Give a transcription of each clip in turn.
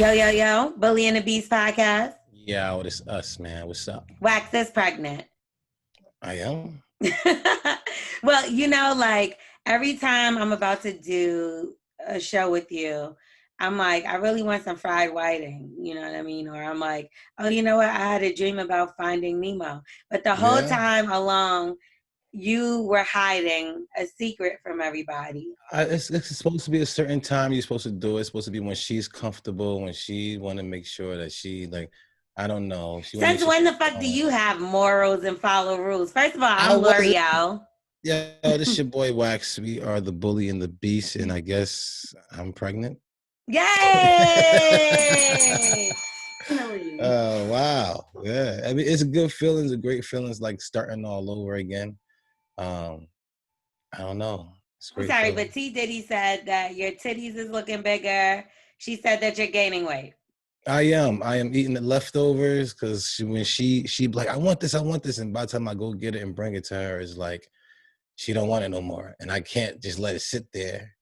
Yo, yo, yo, Bully and the Beast podcast. Yo, it's us, man. What's up? Wax is pregnant. I am. Well, like every time I'm about to do a show with you, I'm like, I really want some fried whiting. You know what I mean? Or I'm like, oh, you know what? I had a dream about finding Nemo. But the whole time along, you were hiding a secret from everybody. It's supposed to be a certain time you're supposed to do it. It's supposed to be when she's comfortable, when she want to make sure that she, like, I don't know. Since when the fuck do you have morals and follow rules? First of all, I'm L'Oreal. Yeah, this your boy Wax. We are the Bully and the Beast, and I guess I'm pregnant. Yay! Oh, wow. Yeah. I mean, it's a good feeling. It's a great feeling. It's like starting all over again. I don't know. I'm sorry, but T. Diddy said that your titties is looking bigger. She said that you're gaining weight. I am eating the leftovers because when she like, I want this, and by the time I go get it and bring it to her, it's like she don't want it no more, and I can't just let it sit there,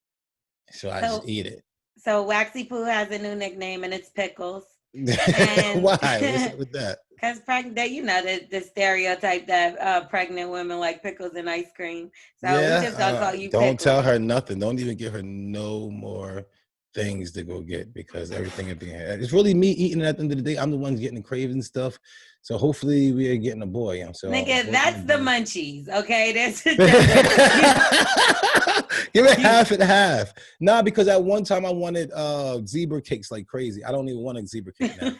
so I just eat it. So Waxy Poo has a new nickname, and it's Pickles. And why? What's up with that? Because pregnant, the stereotype that pregnant women like pickles and ice cream. So we just gonna call you. Don't Pickles. Tell her nothing. Don't even give her no more things to go get because everything is being had. It's really me eating at the end of the day. I'm the one getting the craving stuff. So hopefully we are getting a boy. You know, so nigga, that's the munchies. Okay, that's give it half and half. Nah, because at one time I wanted zebra cakes like crazy. I don't even want a zebra cake now.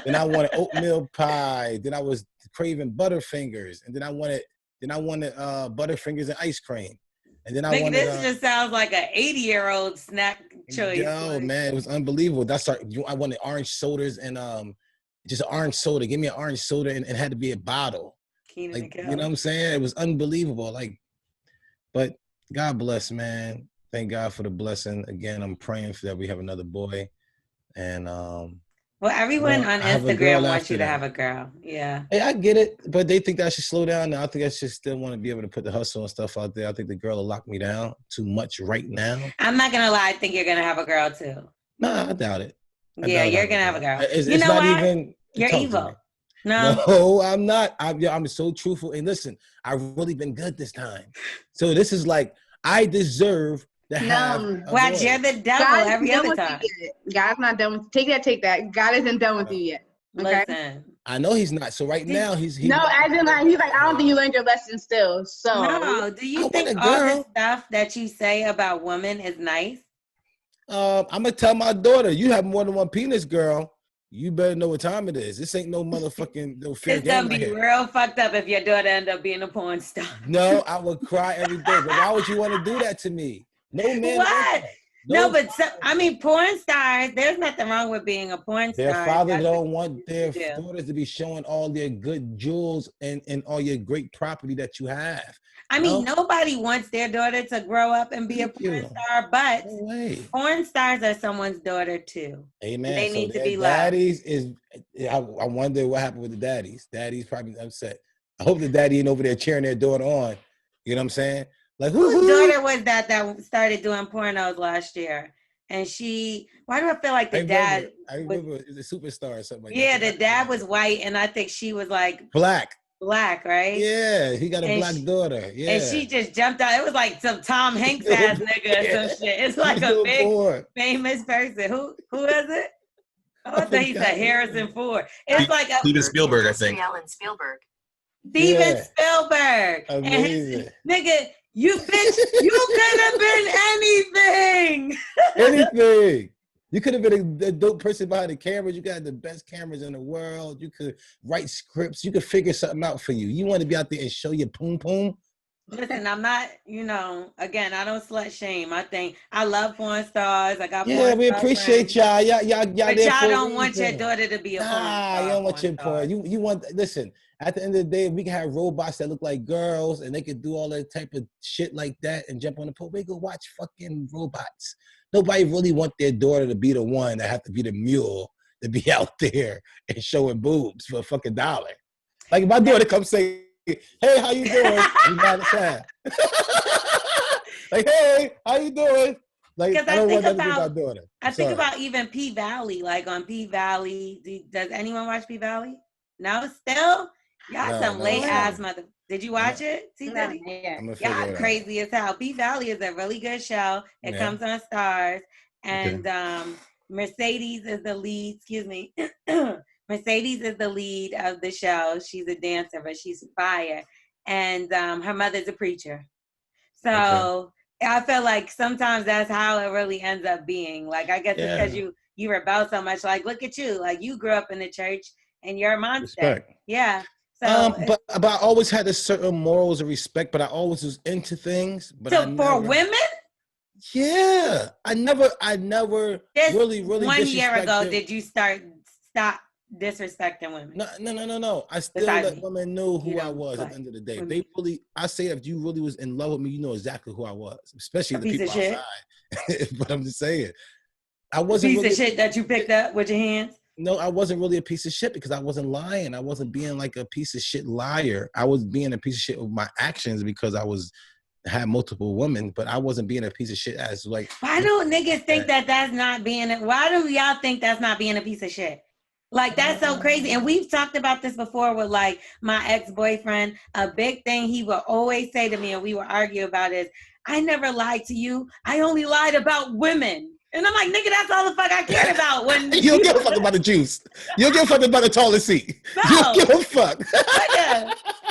Then I wanted oatmeal pie. Then I was craving Butterfingers, and then I wanted Butterfingers and ice cream. And then this just sounds like an 80-year-old snack choice. Yo, man, it was unbelievable. I wanted orange sodas and just orange soda. Give me an orange soda and it had to be a bottle. Like, you know what I'm saying? It was unbelievable. Like, but God bless, man. Thank God for the blessing. Again, I'm praying for that we have another boy. And well, everyone on Instagram wants you to have a girl. Yeah. Hey, I get it, but they think that I should slow down now. I think I should still want to be able to put the hustle and stuff out there. I think the girl will lock me down too much right now. I'm not going to lie. I think you're going to have a girl too. Nah, I doubt it. You're going to have a girl. It's not even. You're evil. No, I'm not. I'm so truthful. And listen, I've really been good this time. So this is like, I deserve to have. Well, you're the devil every other time. God's not done with you. Take that. God isn't done with you yet. Okay? Listen. I know he's not. So right now he's no, as in like he's like, I don't think you learned your lesson still. So no, do you think all the stuff that you say about women is nice? I'm gonna tell my daughter, you have more than one penis, girl. You better know what time it is. This ain't no motherfucking no fair game. It's gonna be real fucked up if your daughter end up being a porn star. No, I would cry every day. But why would you want to do that to me? No man. What? No, but porn stars, there's nothing wrong with being a porn star. Their father don't want their daughters to be showing all their good jewels and all your great property that you have. I mean, nobody wants their daughter to grow up and be a porn star, but porn stars are someone's daughter too. Amen. They need to be daddies loved. I wonder what happened with the daddies. Daddy's probably upset. I hope the daddy ain't over there cheering their daughter on. You know what I'm saying? Like whose daughter was that started doing pornos last year? And why do I feel like the dad? I remember it was a superstar or something like that. Yeah, the dad was white, and I think she was like black, right? Yeah, he got a black daughter. Yeah, and she just jumped out. It was like some Tom Hanks ass nigga or some shit. It's like a big famous person. Who is it? Oh, I think he said Harrison Ford. It's like Steven Spielberg, I think. Steven Spielberg. Amazing. Nigga, you bitch, you could have been anything. Anything. You could have been a dope person behind the cameras. You got the best cameras in the world. You could write scripts. You could figure something out for you. You want to be out there and show your poom poom? Listen, I'm not, again, I don't slut shame. I think I love porn stars. I got porn we appreciate y'all. Y'all but y'all don't want your daughter to be a porn star. You don't want your porn. You want, listen, at the end of the day, we can have robots that look like girls and they could do all that type of shit like that and jump on the pole. We go watch fucking robots. Nobody really want their daughter to be the one that have to be the mule to be out there and showing boobs for a fucking $1. Like if my daughter comes say, hey, how you doing? You got to say, like, hey, how you doing? Like, Because I don't want that to be my daughter. I think about even P Valley, like on P Valley. Does anyone watch P Valley? No, still? Y'all some late ass mother. Did you watch it? T No, Diddy? yeah. I'm gonna figure Y'all it out. crazy as hell. P Valley is a really good show. It comes on Stars. And Mercedes is the lead. Excuse me. Mercedes is the lead of the show. She's a dancer, but she's fire. And her mother's a preacher. So I feel like sometimes that's how it really ends up being. Like, I guess it's because you rebel so much. Like, look at you. Like, you grew up in the church and you're a monster. Respect. Yeah. So but I always had a certain morals of respect, but I always was into things. But for women? Yeah. I never really one year ago did you stop disrespecting women? No. I still let women know who I was at the end of the day. If they really, I say if you really was in love with me, you know exactly who I was, especially the people outside. But I'm just saying, I wasn't piece of shit that you picked up with your hands. No, I wasn't really a piece of shit because I wasn't lying. I wasn't being like a piece of shit liar. I was being a piece of shit with my actions because I had multiple women, but I wasn't being a piece of shit as like. Why do niggas think that's not being? Why do y'all think that's not being a piece of shit? Like, that's so crazy. And we've talked about this before with like my ex-boyfriend. A big thing he would always say to me, and we would argue about, is I never lied to you. I only lied about women. And I'm like, nigga, that's all the fuck I cared about. When you don't give a fuck about the juice. You don't give a fuck about the toilet seat. No. You don't give a fuck.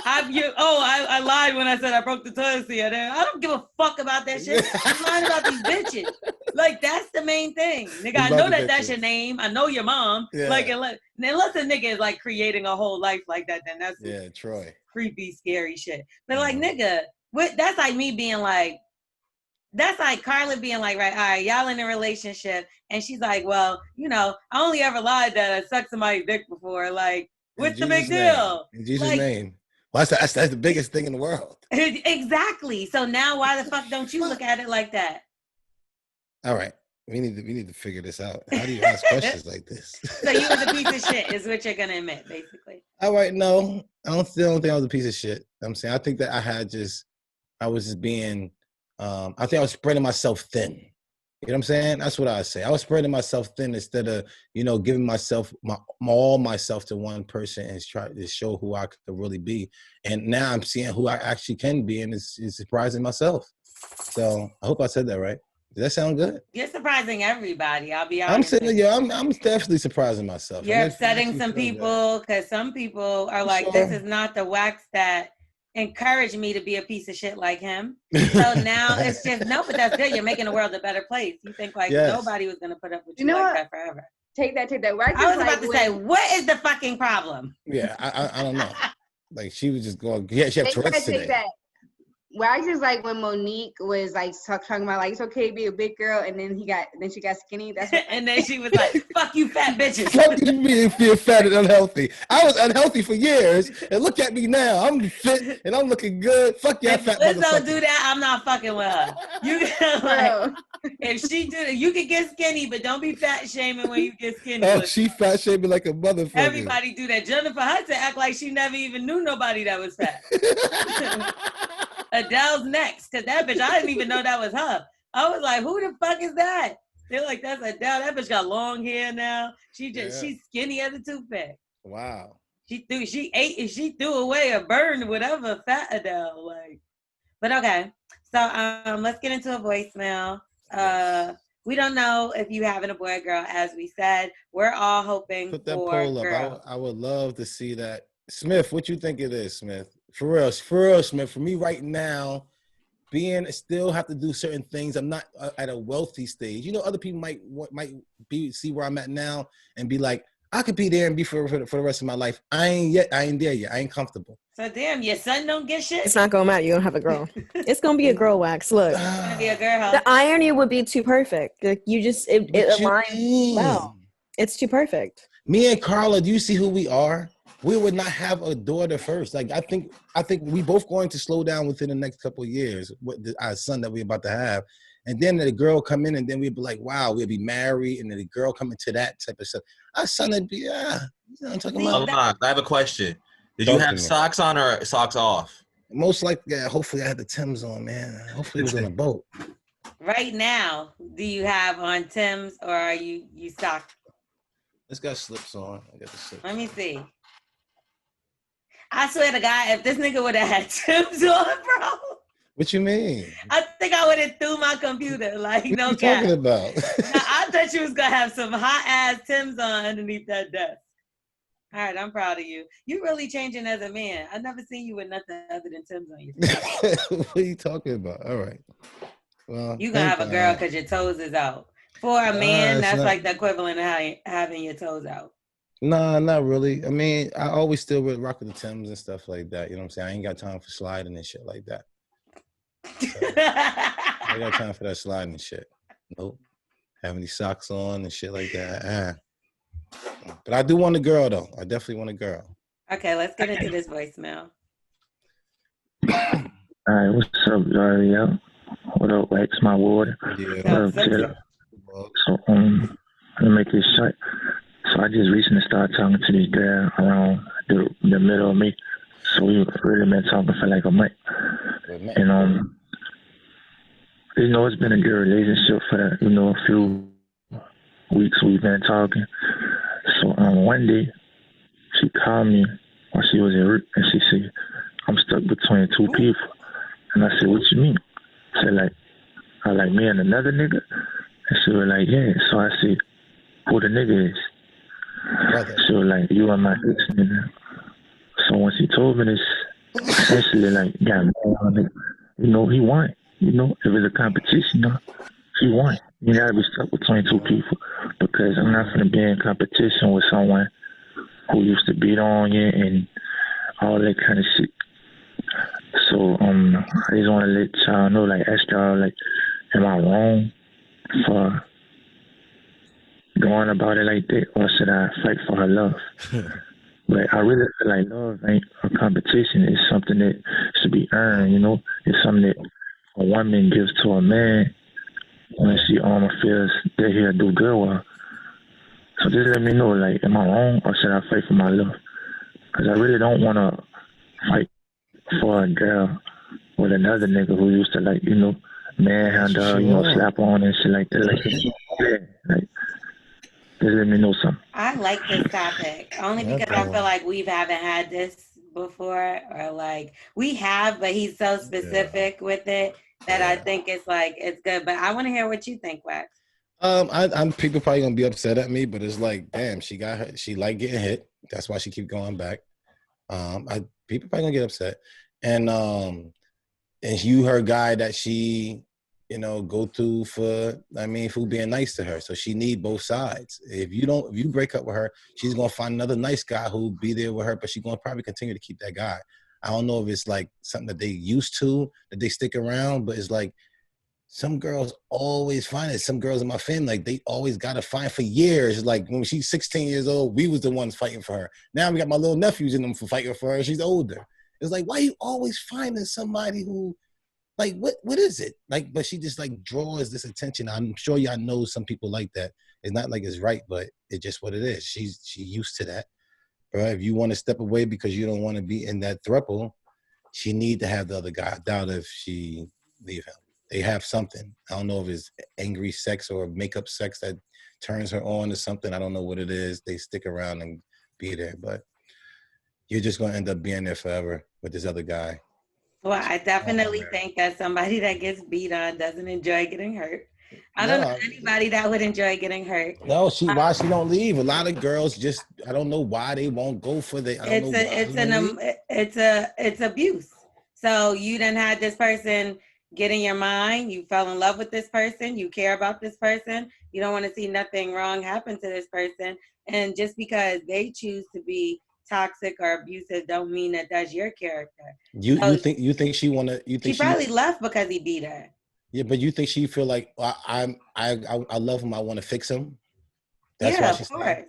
I lied when I said I broke the toilet seat. I don't give a fuck about that shit. I'm lying about these bitches. Like, that's the main thing. Nigga, I know that's your name. I know your mom. Yeah. Like, unless a nigga is like creating a whole life like that, then that's Troy. Creepy, scary shit. But like, nigga, that's like me being like, that's like Carla being like, right, all right, y'all in a relationship. And she's like, well, I only ever lied that I sucked somebody's dick before. Like, what's the big deal? In Jesus' name. Well, that's the biggest thing in the world. Exactly. So now why the fuck don't you look at it like that? All right. We need to figure this out. How do you ask questions like this? So you was a piece of shit is what you're going to admit, basically. All right. No, I still don't think I was a piece of shit. I'm saying, I think that I was just being, I think I was spreading myself thin. You know what I'm saying? That's what I say. I was spreading myself thin instead of, giving myself, all myself to one person and try to show who I could really be. And now I'm seeing who I actually can be, and it's surprising myself. So I hope I said that right. Does that sound good? You're surprising everybody. I'll be honest. I'm definitely surprising myself. You're upsetting some people because some people are like, this is not the wax that encouraged me to be a piece of shit like him. So now it's just, no, but that's good. You're making the world a better place. You think like nobody was going to put up with you like that forever. Take that. Wax I was about to say, what is the fucking problem? Yeah, I don't know. Like, she was just going, she had Tourette's today. Wax is like when Monique was like talking about like it's okay to be a big girl, and then she got skinny. That's what and then she was like, "Fuck you, fat bitches." Fuck you, being fat and unhealthy. I was unhealthy for years, and look at me now. I'm fit and I'm looking good. Fuck y'all, fat motherfucker. Don't do that. I'm not fucking with her. You like, if she do it, you can get skinny, but don't be fat shaming when you get skinny. Oh, she fat shaming like a motherfucker. Everybody do that. Jennifer Hudson act like she never even knew nobody that was fat. Adele's next, because that bitch, I didn't even know that was her. I was like, who the fuck is that? They're like, that's Adele. That bitch got long hair now. She's skinny as a toothpick. Wow. She threw away or burned whatever fat Adele. Like, but okay. So let's get into a voicemail. We don't know if you having a boy or girl, as we said. We're all hoping Put that for poll up. girl. I would love to see that. Smith, what you think it is, Smith? For real, Smith. For me right now, still have to do certain things. I'm not at a wealthy stage. Other people might see where I'm at now and be like, I could be there and be for the rest of my life. I ain't there yet. I ain't comfortable. So damn, your son don't get shit? It's not gonna matter. You don't have a girl. It's gonna be a girl, Wax. Look, it's gonna be a girl. Huh? The irony would be too perfect. Like, you just it aligns well. It's too perfect. Me and Carla, do you see who we are? We would not have a daughter first. Like, I think we both going to slow down within the next couple of years with our son that we're about to have. And then the girl come in and then we'd be like, wow, we'll be married. And then the girl come into that type of stuff. Our son would be, you know what I'm talking about? I have a question. Did you have socks on or socks off? Most likely, hopefully I had the Timbs on, man. Hopefully it was on a boat. Right now, do you have on Tim's or are you socked? It's got slips on. I got the slips. Let me see. I swear to God, if this nigga would have had Tim's on, bro. What you mean? I think I would have threw my computer. Like, What no you cap. talking about? I thought you was gonna have some hot ass Tim's on underneath that desk. All right, I'm proud of you. You really changing as a man. I've never seen you with nothing other than Tim's on your face. What are you talking about? All right. Well, You gonna have a girl because your toes is out. For a man, that's like the equivalent of having your toes out. Nah, not really. I mean, I always still would rock with the Timbs and stuff like that. You know what I'm saying? I ain't got time for sliding and shit like that. So, I got time for that sliding and shit. Nope. Having these socks on and shit like that. But I do want a girl, though. I definitely want a girl. Okay, let's get into this voicemail. All right, what's up, y'all? What up, Wax? My water. Yeah. What up, Taylor? So, let me make this short. So I just recently started talking to this girl around the middle of May. So we really been talking for like a month. And you know, it's been a good relationship for a few weeks we've been talking. So one day she called me while she was at work and she said, I'm stuck between two people. And I said, what you mean? She said, like me and another nigga? And she was like, yeah. So I said, who the nigga is? Brother. She was like, you and my ex nigga. So when she told me this, essentially like, got mad on it. You know, he won. You know, if it's a competition, he won. You gotta be stuck between two people because I'm not gonna be in competition with someone who used to beat on you and all that kind of shit. So I just want to let y'all know, like, ask y'all, like, am I wrong for going about it like that, or should I fight for her love? But I really feel like love ain't a competition. It's something that should be earned, you know? It's something that a woman gives to a man when she feels that he'll do good with her. So just let me know, like, am I wrong, or should I fight for my love? Because I really don't want to fight for a girl with another nigga who used to, like, you know, manhandle her, you know, slap on and shit like that. Like, yeah, like, just let me know something. I like this topic only because I feel like we haven't had this before, or like we have, but he's so specific with it that I think it's like it's good. But I want to hear what you think, Wax. I'm people probably gonna be upset at me, but it's like, damn, she like getting hit. That's why she keep going back. People probably gonna get upset, and you her guy that she, you know, go to for being nice to her. So she need both sides. If you break up with her, she's gonna find another nice guy who'll be there with her, but she's gonna probably continue to keep that guy. I don't know if it's like something that they used to, that they stick around, but it's like some girls always find it. Some girls in my family, like, they always gotta find for years. Like when she's 16 years old, we was the ones fighting for her. Now we got my little nephews in them for fighting for her. She's older. It's like, why you always finding somebody who, like, what is it? Like, but she just like draws this attention. I'm sure y'all know some people like that. It's not like it's right, but it's just what it is. She used to that. Right? If you want to step away because you don't want to be in that throuple, she need to have the other guy. I doubt if she leave him. They have something. I don't know if it's angry sex or makeup sex that turns her on or something. I don't know what it is. They stick around and be there, but you're just going to end up being there forever with this other guy. Well, I definitely think that somebody that gets beat on doesn't enjoy getting hurt. I don't know anybody that would enjoy getting hurt. No, why she don't leave? A lot of girls just, I don't know why they won't go for the. It's abuse. So you done had this person get in your mind. You fell in love with this person. You care about this person. You don't want to see nothing wrong happen to this person. And just because they choose to be toxic or abusive don't mean that that's your character. You think she wanna? You think she probably left because he beat her? Yeah, but you think she feel like I love him. I want to fix him. That's why she's saying.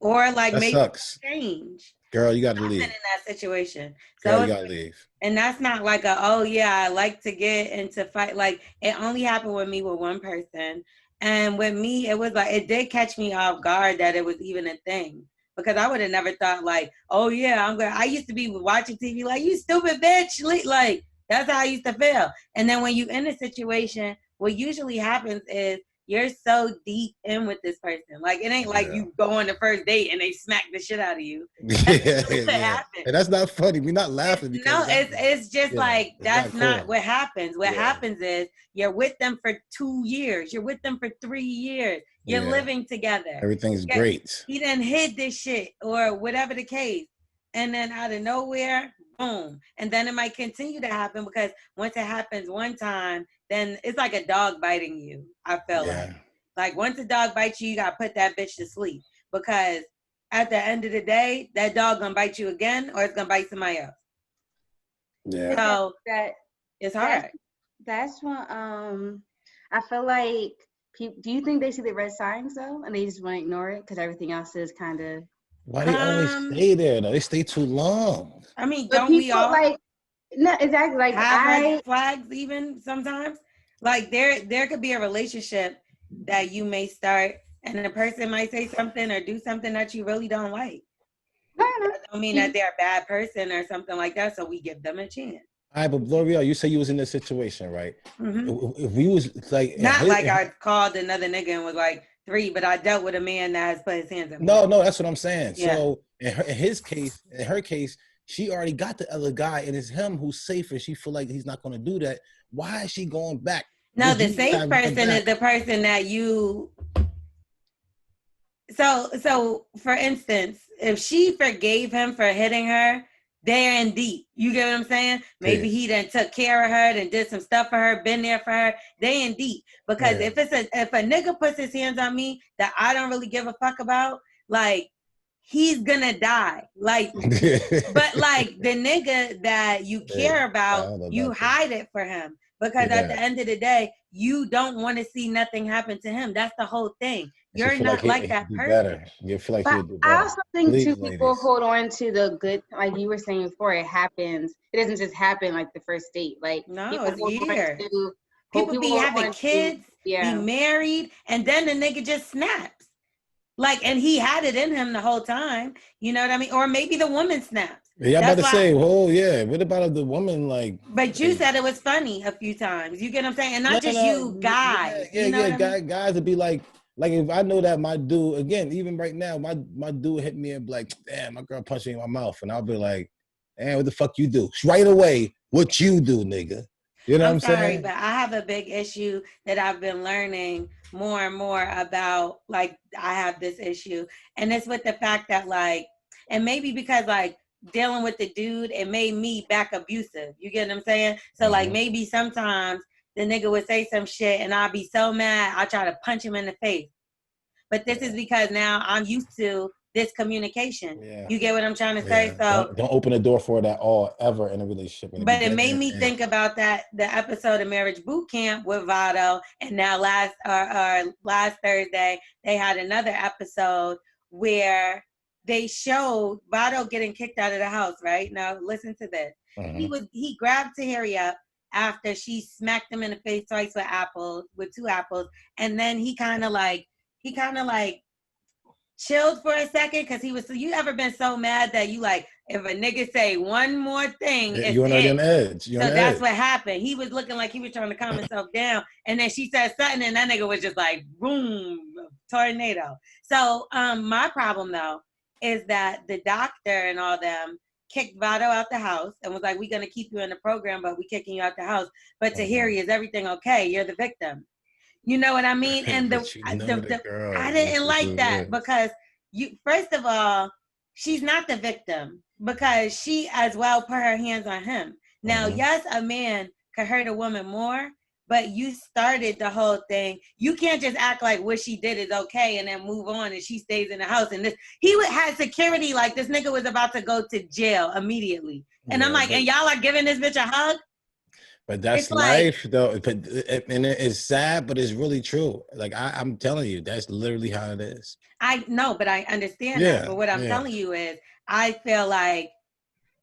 Or like that maybe sucks. Change. Girl, you got to leave. In that situation, girl, you got to leave. And that's not like I like to get into fight. Like it only happened with me with one person, and with me it was like it did catch me off guard that it was even a thing. Because I would have never thought like, oh yeah, I'm good. I used to be watching TV like, you stupid bitch. Like, that's how I used to feel. And then when you in a situation what usually happens is you're so deep in with this person. Like, it ain't like you go on the first date and they smack the shit out of you. Yeah. And that's not funny. We're not laughing because it's just like that's not cool. what happens. What happens is you're with them for 2 years. You're with them for 3 years. You're living together. Everything's great. He done hid this shit or whatever the case. And then out of nowhere, boom. And then it might continue to happen because once it happens one time, then it's like a dog biting you. I feel like once a dog bites you, you got to put that bitch to sleep because at the end of the day, that dog gonna bite you again or it's gonna bite somebody else. Yeah. So it's hard. That's what I feel like do you think they see the red signs though and they just want to ignore it because everything else is kind of why they always stay there though? They stay too long. I mean, don't we all like no exactly like have red flags even sometimes? Like there could be a relationship that you may start and the person might say something or do something that you really don't like. I don't mean that they're a bad person or something like that, so we give them a chance. All right, but L'Oreal, you say you was in this situation, right? Mm-hmm. If we was like not like I called another nigga and was like 3, but I dealt with a man that has put his hands on me. No, that's what I'm saying. Yeah. So in her case, she already got the other guy, and it's him who's safe, and she feel like he's not going to do that. Why is she going back? No, the safe person is the person that you. So for instance, if she forgave him for hitting her, they're in deep. You get what I'm saying? Maybe he done took care of her and did some stuff for her, been there for her. They in deep. Because if a nigga puts his hands on me that I don't really give a fuck about, like he's gonna die. Like, but like the nigga that you care about, you hide it for him. Because at the end of the day, you don't want to see nothing happen to him. That's the whole thing. You're not like that person. You feel like he'll do better. I also think people hold on to the good, like you were saying before, it happens. It doesn't just happen like the first date. Like it's years. People be having kids, be married, and then the nigga just snaps. Like, and he had it in him the whole time. You know what I mean? Or maybe the woman snaps. Yeah, I'm about to say, what about the woman like? But you said it was funny a few times. You get what I'm saying? And not just you, guys. Guys would be like if I know that my dude, again, even right now, my dude hit me and be like, damn, my girl punched me in my mouth. And I'll be like, damn, what the fuck you do? Right away, what you do, nigga. You know what I'm saying? But I have a big issue that I've been learning more and more about. Like, I have this issue. And it's with the fact that, like, and maybe because, like, dealing with the dude, it made me back abusive. You get what I'm saying? So, like, maybe sometimes the nigga would say some shit and I'll be so mad, I try to punch him in the face. But this is because now I'm used to this communication. Yeah. You get what I'm trying to say? So don't open the door for that all ever in a relationship. But it made me think about the episode of Marriage Boot Camp with Vado, and now last Thursday they had another episode where they showed Vado getting kicked out of the house. Right now, listen to this. He grabbed Tahiri up after she smacked him in the face twice with 2 apples, and then he kind of like chilled for a second because he was. So you ever been so mad that you like if a nigga say one more thing, you're on an edge. So that's what happened. He was looking like he was trying to calm himself down, and then she said something, and that nigga was just like boom, tornado. So my problem though is that the doctor and all them kicked Vado out the house and was like, we're gonna keep you in the program, but we kicking you out the house. But Tahiri, is everything okay? You're the victim. You know what I mean? And I didn't like that because first of all, she's not the victim because she as well put her hands on him. Now, yes, a man could hurt a woman more, but you started the whole thing. You can't just act like what she did is okay and then move on and she stays in the house. And he had security like this nigga was about to go to jail immediately. And I'm like, and y'all are giving this bitch a hug? But that's life, though. And it's sad, but it's really true. Like, I'm telling you, that's literally how it is. I know, but I understand that. But what I'm telling you is, I feel like,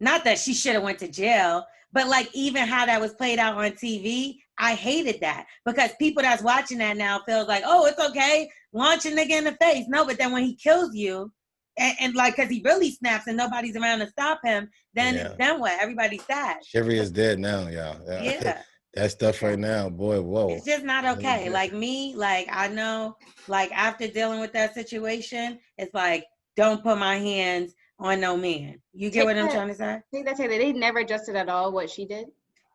not that she should have went to jail, but like even how that was played out on TV, I hated that. Because people that's watching that now feels like, oh, it's okay, launch a nigga in the face. No, but then when he kills you, and like, because he really snaps and nobody's around to stop him, then what? Everybody's sad. Chevy is dead now, y'all. Yeah. That stuff right now, boy, whoa. It's just not okay. Like me, like I know, like after dealing with that situation, it's like, don't put my hands on no man. You get what I'm trying to say? They never adjusted at all what she did.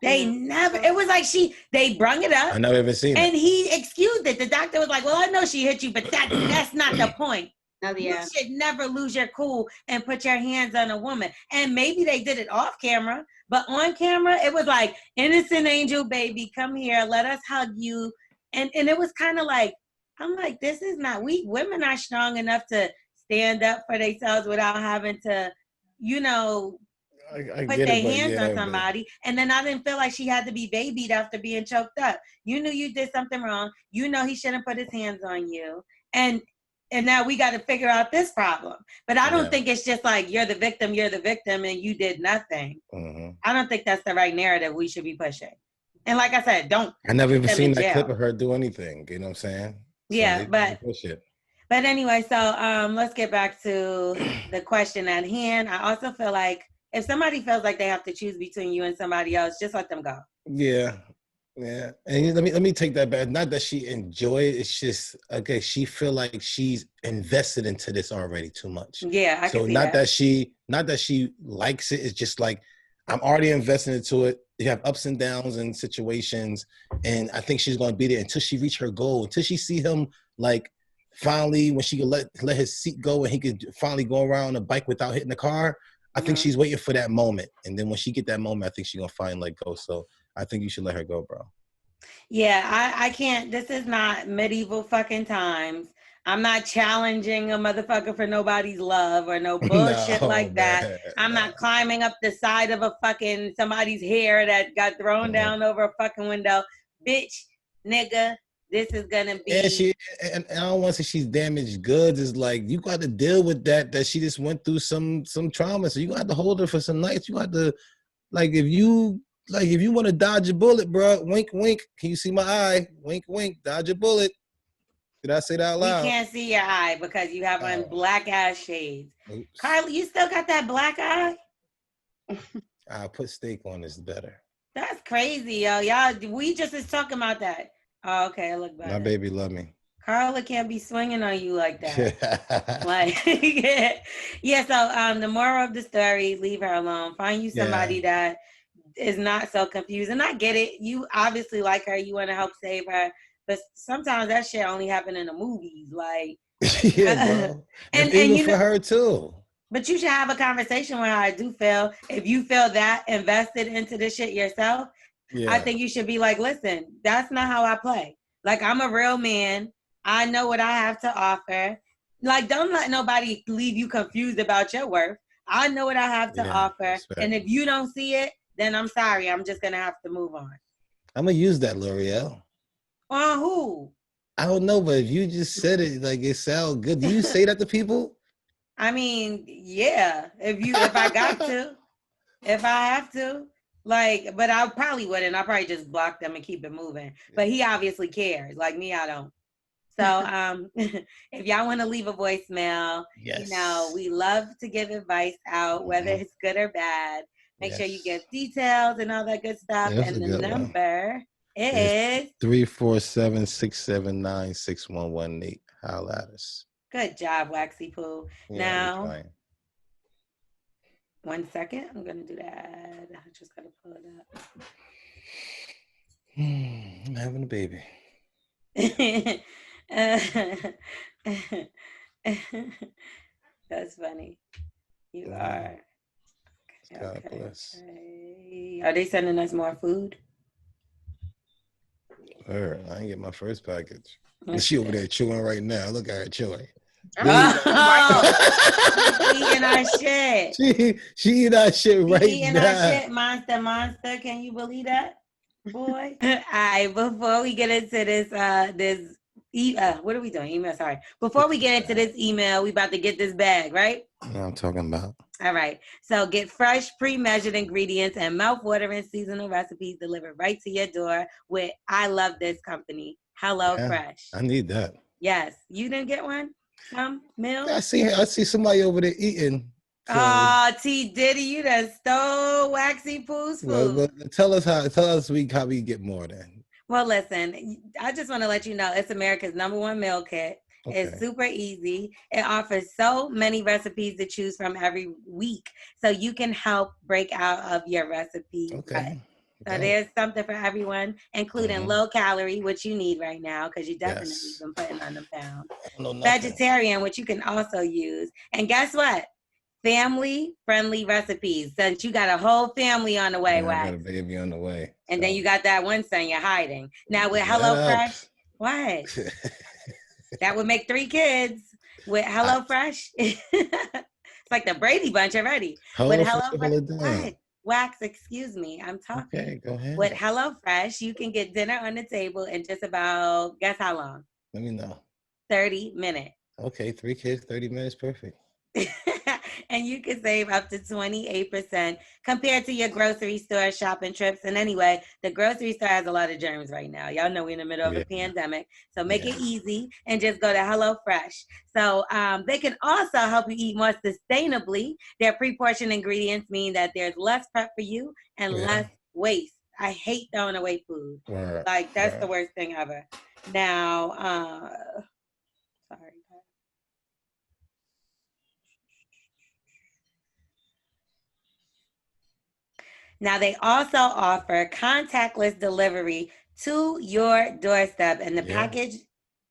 They never, it was like they brung it up. I never even seen it. And he excused it. The doctor was like, well, I know she hit you, but that's not the point. You should never lose your cool and put your hands on a woman. And maybe they did it off camera, but on camera, it was like, innocent angel baby, come here, let us hug you. And it was kind of like, I'm like, this is not, we women are strong enough to stand up for themselves without having to, you know, put their hands on somebody. And then I didn't feel like she had to be babied after being choked up. You knew you did something wrong. You know he shouldn't put his hands on you. And now we got to figure out this problem. But I don't think it's just like, you're the victim, and you did nothing. Mm-hmm. I don't think that's the right narrative we should be pushing. And like I said, I never even seen that clip of her do anything. You know what I'm saying? Yeah, but anyway, so let's get back to the question at hand. I also feel like if somebody feels like they have to choose between you and somebody else, just let them go. Yeah. Yeah, and let me take that back. Not that she enjoy it. It's just okay. She feel like she's invested into this already too much. Yeah, I so can see not that she likes it. It's just like I'm already invested into it. You have ups and downs and situations, and I think she's going to be there until she reach her goal. Until she see him like finally when she could let his seat go and he could finally go around a bike without hitting the car. I think she's waiting for that moment, and then when she get that moment, I think she's gonna find like go. So. I think you should let her go, bro. Yeah, I can't. This is not medieval fucking times. I'm not challenging a motherfucker for nobody's love or no bullshit like that. I'm not climbing up the side of a fucking somebody's hair that got thrown down over a fucking window. Bitch, nigga, this is gonna be. And I don't want to say she's damaged goods. It's like you got to deal with that she just went through some trauma. So you got to hold her for some nights. You got to if you want to dodge a bullet, bro, wink, wink. Can you see my eye? Wink, wink. Dodge a bullet. Did I say that out loud? We can't see your eye because you have on black ass shades. Oops. Carly, you still got that black eye? I'll put steak on this better. That's crazy, yo. Y'all, we just was talking about that. Oh, okay, I look better. My baby love me. Carla can't be swinging on you like that. Yeah. So the moral of the story: leave her alone. Find you somebody that is not so confused. And I get it. You obviously like her. You want to help save her. But sometimes that shit only happen in the movies. Like, bro. and even for her too. But you should have a conversation with her. I do feel if you feel that invested into this shit yourself, I think you should be like, listen, that's not how I play. Like, I'm a real man. I know what I have to offer. Like, don't let nobody leave you confused about your worth. I know what I have to offer. Respect. And if you don't see it, then I'm sorry. I'm just going to have to move on. I'm going to use that, L'Oreal. On who? I don't know, but if you just said it, like, it sounds good. Do you say that to people? I mean, yeah. If I got to. If I have to. Like, but I probably wouldn't. I'll probably just block them and keep it moving. But he obviously cares. Like me, I don't. So if y'all want to leave a voicemail, you know, we love to give advice out, whether it's good or bad. Make sure you get details and all that good stuff. And the number is 347-679-6118. Holla at us. Good job, Waxy Poo. Now, 1 second. I'm going to do that. I just got to pull it up. I'm having a baby. That's funny. You are. God bless. Okay. Are they sending us more food? I didn't get my first package. She over there chewing right now. Look at her chewing. Oh, she eating our shit. She eating our shit right now. She eating our shit, monster. Can you believe that, boy? All right, before we get into this, what are we doing? Email, sorry. Before we get into this email, we about to get this bag, right? What I'm talking about. All right. So get fresh, pre-measured ingredients and mouth-watering seasonal recipes delivered right to your door with, I love this company, HelloFresh. I need that. Yes. You didn't get one? Meal? I see somebody over there eating Oh, T Diddy, you done stole Waxy Poo's food. Tell us how we get more then. Well, listen, I just want to let you know it's America's #1 meal kit. Okay. It's super easy. It offers so many recipes to choose from every week, so you can help break out of your recipe. Okay. So there's something for everyone, including low calorie, which you need right now because you definitely been putting on the pounds. Vegetarian, which you can also use. And guess what? Family-friendly recipes. Since you got a whole family on the way, I got a baby on the way. And then you got that one son you're hiding. Now with HelloFresh, what? That would make 3 kids. With HelloFresh, it's like the Brady Bunch already. With HelloFresh, Wax, excuse me, I'm talking. Okay, go ahead. With HelloFresh, you can get dinner on the table in just about, guess how long? Let me know. 30 minutes. Okay, 3 kids, 30 minutes, perfect. And you can save up to 28% compared to your grocery store shopping trips. And anyway, the grocery store has a lot of germs right now. Y'all know we're in the middle of a pandemic. So make it easy and just go to HelloFresh. So they can also help you eat more sustainably. Their pre-portioned ingredients mean that there's less prep for you and less waste. I hate throwing away food. Like, that's the worst thing ever. Now, sorry. Now, they also offer contactless delivery to your doorstep. And the package,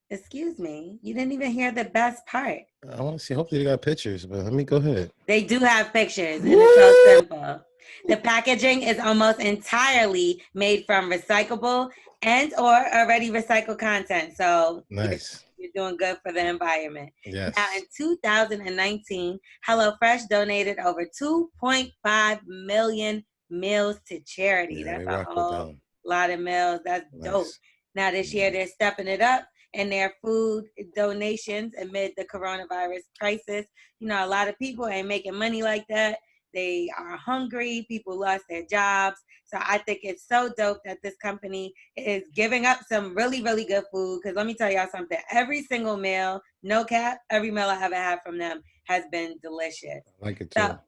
excuse me, you didn't even hear the best part. I want to see. Hopefully they got pictures, but let me go ahead. They do have pictures, and it's so simple. The packaging is almost entirely made from recyclable and or already recycled content. So nice. You're doing good for the environment. Yes. Now, in 2019, HelloFresh donated over 2.5 million meals to charity. That's a whole lot of meals. That's dope. Now this year they're stepping it up in their food donations amid the coronavirus crisis. You know, a lot of people ain't making money like that. They are hungry. People lost their jobs. So I think it's so dope that this company is giving up some really, really good food. Because let me tell y'all something. Every single meal, no cap, every meal I ever had from them has been delicious. I like it too. So,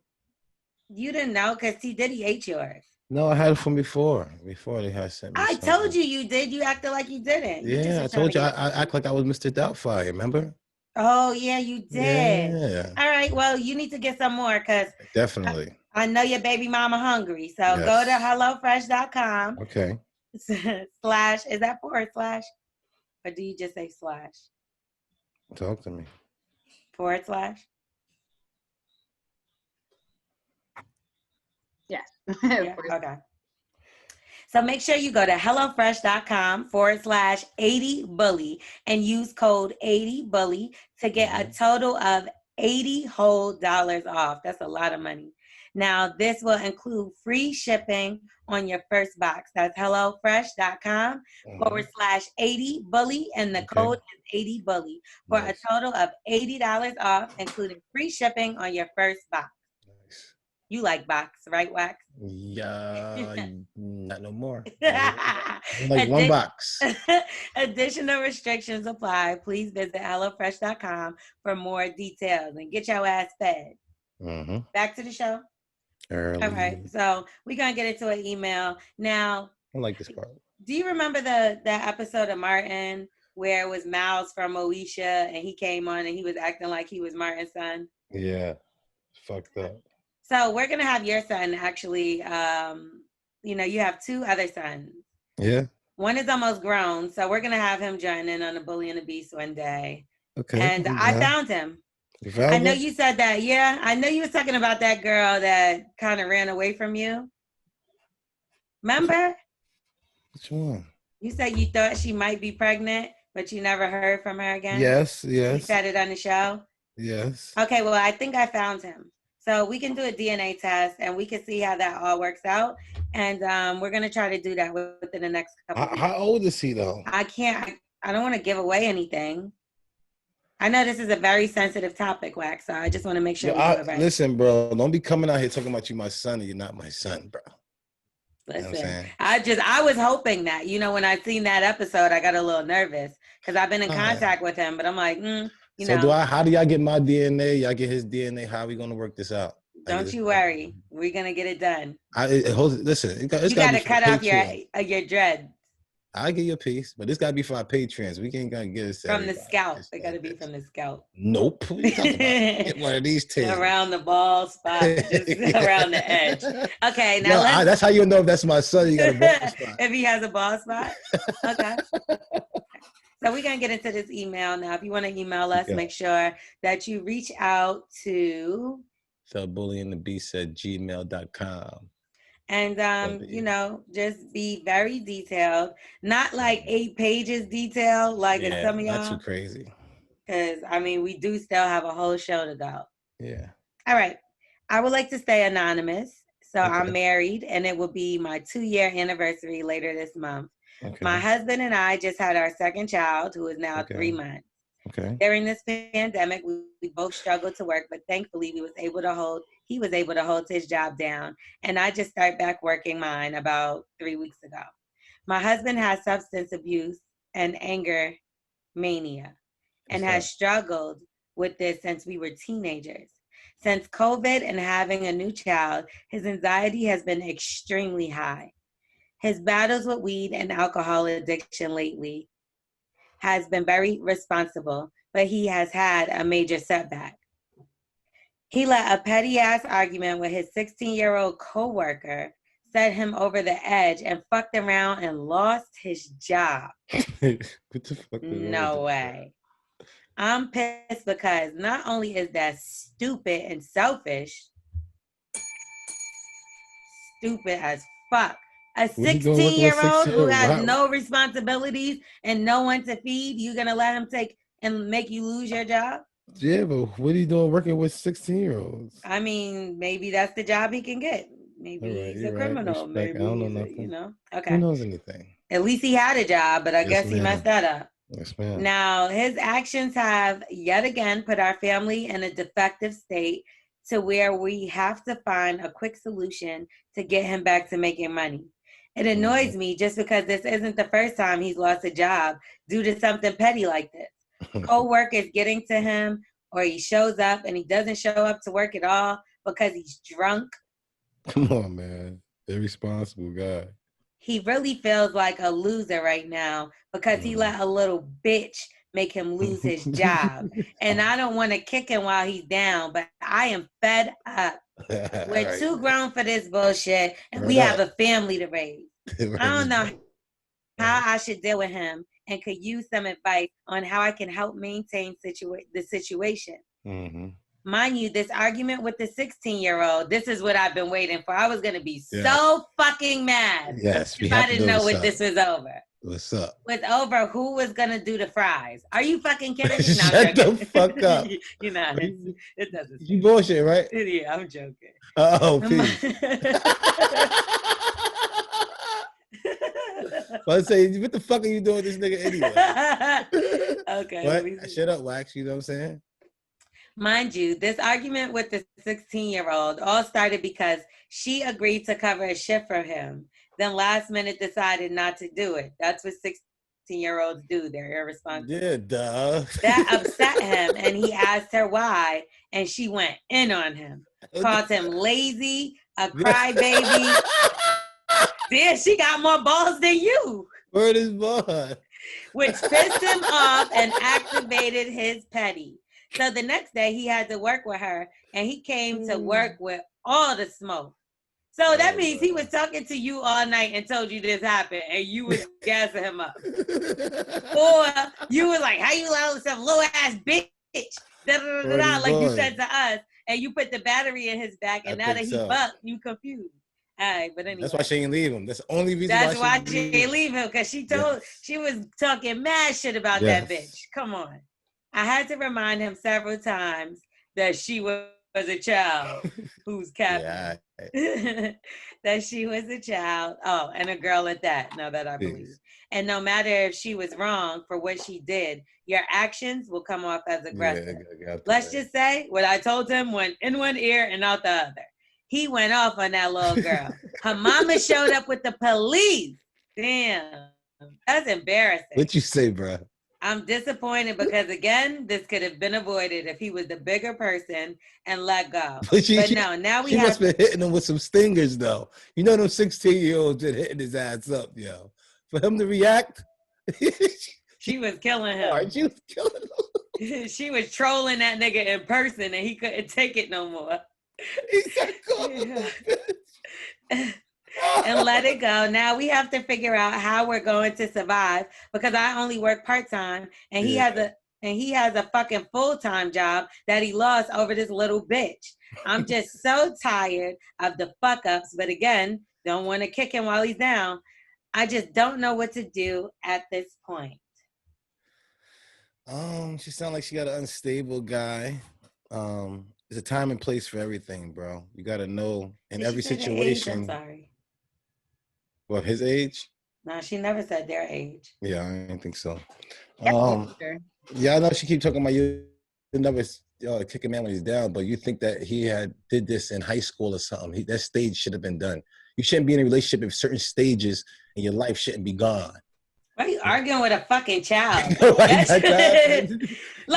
you didn't know because T Diddy ate yours. No, I had it from before. Before they had sent me I told you did. You acted like you didn't. Yeah, I told you. I act like I was Mr. Doubtfire, remember? Oh, yeah, you did. Yeah. All right, well, you need to get some more because definitely. I know your baby mama hungry. So go to HelloFresh.com. Okay. / is that / or do you just say / Talk to me. / Yes. Yeah, okay. So make sure you go to HelloFresh.com / 80bully and use code 80bully to get a total of $80 whole off. That's a lot of money. Now, this will include free shipping on your first box. That's HelloFresh.com / 80bully, and the code is 80bully for a total of $80 off, including free shipping on your first box. Nice. You like box, right, Wax? Yeah, not no more. Like one box. Additional restrictions apply. Please visit HelloFresh.com for more details and get your ass fed. Back to the show. Early. All right, so we're gonna get into an email now. I like this part. Do you remember that episode of Martin where it was Miles from Moesha and he came on and he was acting like he was Martin's son? Yeah, fucked up. So we're gonna have your son actually. You have 2 other sons. Yeah. One is almost grown, so we're gonna have him join in on the Bully and the Beast one day. Okay. And I found him. I know you said that. Yeah, I know you was talking about that girl that kind of ran away from you. Remember? Which one? You said you thought she might be pregnant, but you never heard from her again? Yes. You said it on the show? Yes. Okay, well, I think I found him. So we can do a DNA test, and we can see how that all works out. And we're going to try to do that within the next couple of weeks. How old is he, though? I don't want to give away anything. I know this is a very sensitive topic, Wax, so I just want to make sure we do it right. Listen, bro, don't be coming out here talking about you my son and you're not my son, bro. Listen, you know I was hoping that, when I seen that episode, I got a little nervous because I've been in contact with him, but I'm like, how do y'all get my DNA? Y'all get his DNA. How are we going to work this out? Don't you worry. We're gonna get it done. Listen, you gotta cut off your dreads. I'll give you a piece, but this gotta be for our patrons. We ain't gonna get it from the scalp. It gotta be from the scalp. Nope. What are you talking about? Get one of these two. Around the ball spot, just around the edge. Okay, now that's how you know if that's my son. You got a ball spot. If he has a ball spot. Okay. So we're gonna get into this email now. If you want to email us, make sure that you reach out to thebullyingthebeast@gmail.com. And just be very detailed, not like 8 pages detailed, like in some of y'all. Not too crazy. Because we do still have a whole show to go. Yeah. All right. I would like to stay anonymous. So I'm married, and it will be my 2-year anniversary later this month. Okay. My husband and I just had our second child, who is now 3 months. Okay. During this pandemic, we both struggled to work, but thankfully he was able to hold his job down, and I just started back working mine about 3 weeks ago. My husband has substance abuse and anger mania and has struggled with this since we were teenagers. Since COVID and having a new child, his anxiety has been extremely high. His battles with weed and alcohol addiction lately has been very responsible, but he has had a major setback. He let a petty-ass argument with his 16-year-old coworker set him over the edge and fucked around and lost his job. What the fuck? No way. I'm pissed because not only is that stupid and selfish, stupid as fuck. A 16-year-old who has no responsibilities and no one to feed, you gonna let him take and make you lose your job? Yeah, but what are you doing working with 16-year-olds? Maybe that's the job he can get. Maybe he's a criminal. Maybe I don't know nothing. Okay. Who knows anything? At least he had a job, but I guess he messed that up. Yes, ma'am. Now, his actions have yet again put our family in a defective state to where we have to find a quick solution to get him back to making money. It annoys me just because this isn't the first time he's lost a job due to something petty like this. Co-workers getting to him, or he shows up and he doesn't show up to work at all because he's drunk. Come on, man. Irresponsible guy. He really feels like a loser right now because he let a little bitch make him lose his job. And I don't want to kick him while he's down, but I am fed up. We're too grown for this bullshit, and we have a family to raise. I don't know how I should deal with him and could use some advice on how I can help maintain the situation. Mm-hmm. Mind you, this argument with the 16-year-old, this is what I've been waiting for. I was going to be so fucking mad if I didn't know what this was over. What's up? Was over who was going to do the fries. Are you fucking kidding me? Shut the fuck up. It doesn't. You bullshit, right? Yeah, I'm joking. Oh, peace. I say, what the fuck are you doing with this nigga anyway? Okay. What? Shut up, Wax. You know what I'm saying? Mind you, this argument with the 16-year-old all started because she agreed to cover a shift for him, then last minute decided not to do it. That's what 16-year-olds do. They're irresponsible. Yeah, duh. That upset him, and he asked her why, and she went in on him. Called him lazy, a crybaby. Yeah, she got more balls than you. Word is born. Which pissed him off and activated his petty. So the next day he had to work with her, and he came to work with all the smoke. So that means he was talking to you all night and told you this happened, and you was gassing him up. Or you was like, how you allow yourself low ass bitch? Like you said to us, and you put the battery in his back, and now that he fucked, you confused. All right, but anyway. That's why she ain't leave him. That's the only reason why she ain't leave him, because she was talking mad shit about that bitch. Come on. I had to remind him several times that she was a child who's capping. That she was a child. Oh, and a girl at that, now that I believe. And no matter if she was wrong for what she did, your actions will come off as aggressive. Let's just say what I told him went in one ear and out the other. He went off on that little girl. Her mama showed up with the police. Damn. That's embarrassing. What you say, bro? I'm disappointed because again, this could have been avoided if he was the bigger person and let go. But no, now we she have. Must have been hitting him with some stingers though. You know them 16-year-olds been hitting his ass up, yo. For him to react, she was killing him. She was killing him. She was trolling that nigga in person, and he couldn't take it no more. He said, and let it go. Now we have to figure out how we're going to survive because I only work part-time and he has a fucking full-time job that he lost over this little bitch. I'm just so tired of the fuck ups, but again, don't want to kick him while he's down. I just don't know what to do at this point. She sounds like she got an unstable guy. There's a time and place for everything, bro. You got to know in every situation. I'm sorry. What, his age? No, she never said their age. Yeah, I didn't think so. Sure. I know she keep talking about you never kick a man when he's down, but you think that he did this in high school or something. That stage should have been done. You shouldn't be in a relationship if certain stages in your life shouldn't be gone. Why are you arguing with a fucking child? Like,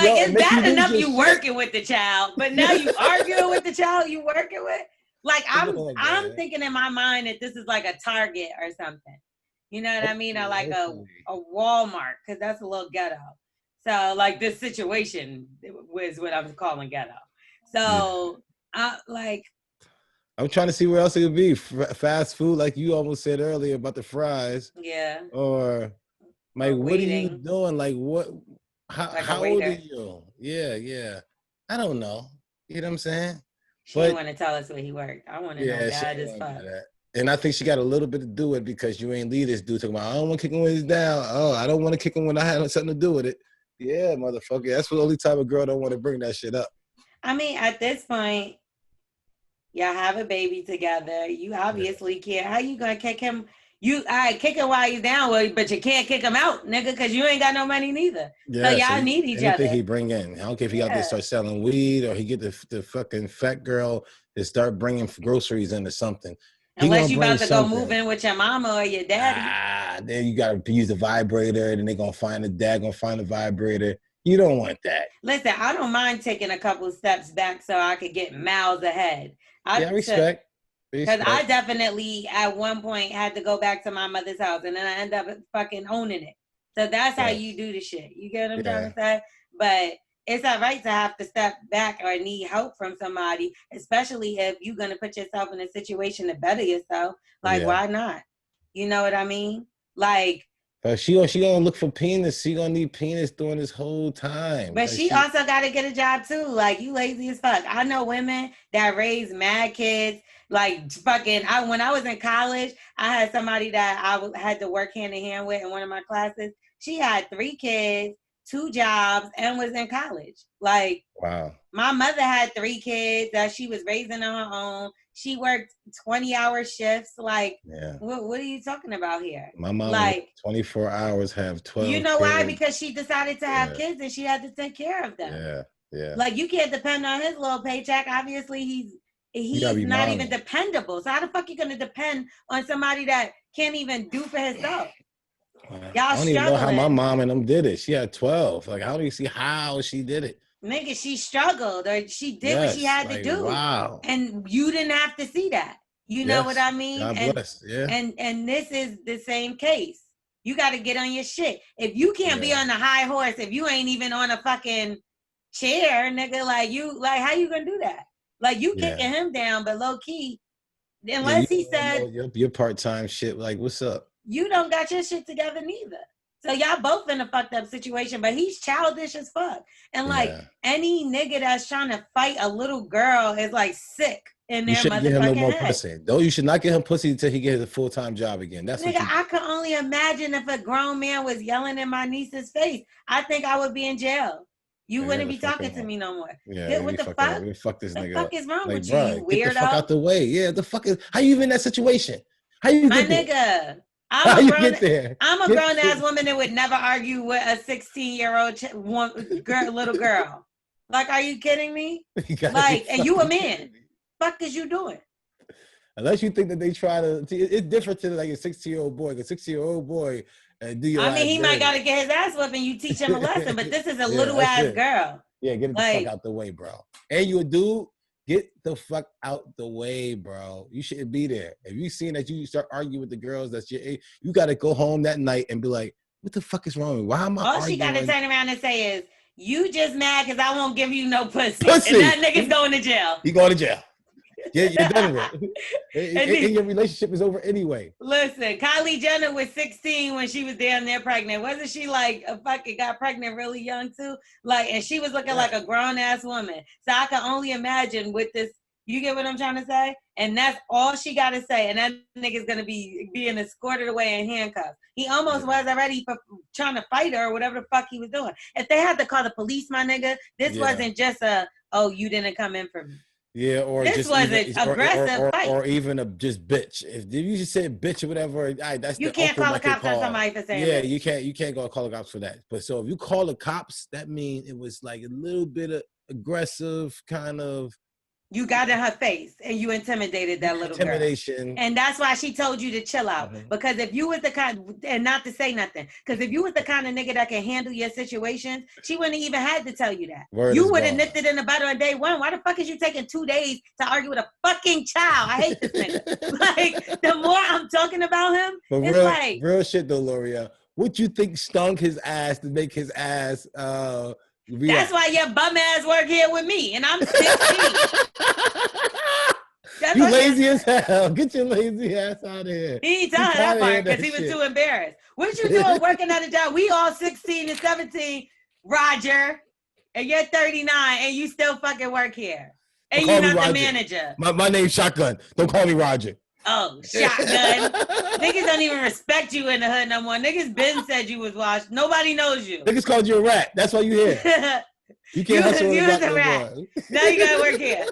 it's bad enough you working with the child, but now you arguing with the child you working with? Like, I'm thinking in my mind that this is like a Target or something. You know what I mean? Or like a Walmart, because that's a little ghetto. So, like, this situation was what I'm calling ghetto. So, I'm trying to see where else it could be. Fast food, like you almost said earlier about the fries. Yeah. Or, like, what are you doing? Like, what? How old are you? Yeah. I don't know. You know what I'm saying? She didn't want to tell us where he worked. I want to know bad as fuck. And I think she got a little bit to do with it because you ain't leave this dude talking about, I don't want to kick him when he's down. Oh, I don't want to kick him when I had something to do with it. Yeah, motherfucker. That's the only type of girl don't want to bring that shit up. I mean, at this point, y'all have a baby together. You obviously care. How you going to kick him? Kick him while he's down, but you can't kick him out, nigga, because you ain't got no money neither. Yeah, so y'all need each other. Anything he bring in. I don't care if he out there start selling weed or he get the fucking fat girl to start bringing groceries in or something. Unless you about to go move in with your mama or your daddy. Then you got to use the vibrator, then they going to find the dad, going to find the vibrator. You don't want that. Listen, I don't mind taking a couple steps back so I could get miles ahead. I respect. Because I definitely, at one point, had to go back to my mother's house, and then I ended up fucking owning it. So that's how you do the shit. You get what I'm trying to say? But it's all right to have to step back or need help from somebody, especially if you're going to put yourself in a situation to better yourself. Like, why not? You know what I mean? Like, she gonna look for penis. She gonna need penis during this whole time. But she also got to get a job too. Like, you lazy as fuck. I know women that raise mad kids. Like, fucking, when I was in college, I had somebody that I had to work hand in hand with in one of my classes. She had 3 kids, 2 jobs, and was in college. Like, wow. My mother had 3 kids that she was raising on her own. She worked 20-hour shifts. Like, what are you talking about here? My mom, like, 24 hours, have 12 You know kids. Why? Because she decided to have kids and she had to take care of them. Yeah. Like, you can't depend on his little paycheck. Obviously, he's not even dependable. So how the fuck you gonna depend on somebody that can't even do for himself? Y'all I don't even know how my mom and them did it. She had 12. Like, how do you see how she did it? Nigga, she struggled or she did what she had to do. Wow. And you didn't have to see that. You know what I mean? God bless. Yeah. And this is the same case. You got to get on your shit. If you can't be on the high horse, if you ain't even on a fucking chair, nigga, like how you gonna do that? Like, you kicking him down, but low key, unless he said your part-time shit, like, what's up? You don't got your shit together neither. So y'all both in a fucked up situation, but he's childish as fuck. And any nigga that's trying to fight a little girl is like sick in their motherfucking get him no more head. Pussy. Though you should not get him pussy until he gets a full-time job again. That's nigga, I could only imagine if a grown man was yelling in my niece's face. I think I would be in jail. You wouldn't be talking to me no more. Yeah, what the fuck? Fuck this nigga. The fuck is wrong with bro, you weirdo? Get the fuck out the way. Yeah, the fuck is, how you even in that situation? How you my get nigga. How you get there? I'm a grown ass woman that would never argue with a 16-year-old little girl. Like, are you kidding me? Like, and you a man. Fuck is you doing? Unless you think that they try to, it's different to like a 16-year-old boy. A 16-year-old boy, I mean, he might got to get his ass whooped and you teach him a lesson, but this is a little ass girl. Yeah, get the fuck out the way, bro. And you a dude, get the fuck out the way, bro. You shouldn't be there. If you seen that you start arguing with the girls that's your age, you got to go home that night and be like, what the fuck is wrong with me? Why am I arguing? All she got to turn around and say is, you just mad because I won't give you no pussy. And that nigga's going to jail. He going to jail. Yeah, you're done with it. And your relationship is over anyway. Listen, Kylie Jenner was 16 when she was damn near pregnant. Wasn't she like a fucking got pregnant really young too? Like, and she was looking like a grown ass woman. So I can only imagine with this. You get what I'm trying to say? And that's all she got to say. And that nigga's going to be being escorted away in handcuffs. He almost was already trying to fight her or whatever the fuck he was doing. If they had to call the police, my nigga, this wasn't just you didn't come in for me. Yeah, or this just wasn't aggressive fight. Or even a just bitch. If you just say bitch or whatever, that's you can't call the cops on somebody for saying that. Yeah, you can't go call the cops for that. But so if you call the cops, that means it was like a little bit of aggressive kind of. You got in her face and you intimidated that little intimidation. Girl. And that's why she told you to chill out. Mm-hmm. Because if you was the kind, and not to say nothing, because if you was the kind of nigga that can handle your situations, she wouldn't even had to tell you that. You would have nipped it in the butt on day one. Why the fuck is you taking 2 days to argue with a fucking child? I hate this nigga. Like, the more I'm talking about him, but it's real shit though, L'Oreal. What you think stung his ass to make his ass That's why your bum ass work here with me, and I'm 16. You lazy as hell. Get your lazy ass out of here. He ain't telling that part because he was too embarrassed. What you doing working at a job? We all 16 and 17, Roger, and you're 39, and you still fucking work here. And you're not the manager. My name's Shotgun. Don't call me Roger. Oh, Shotgun. Niggas don't even respect you in the hood no more. Niggas been said you was washed. Nobody knows you. Niggas called you a rat. That's why you here. You can't hustle you was a rat. Now you gotta work here.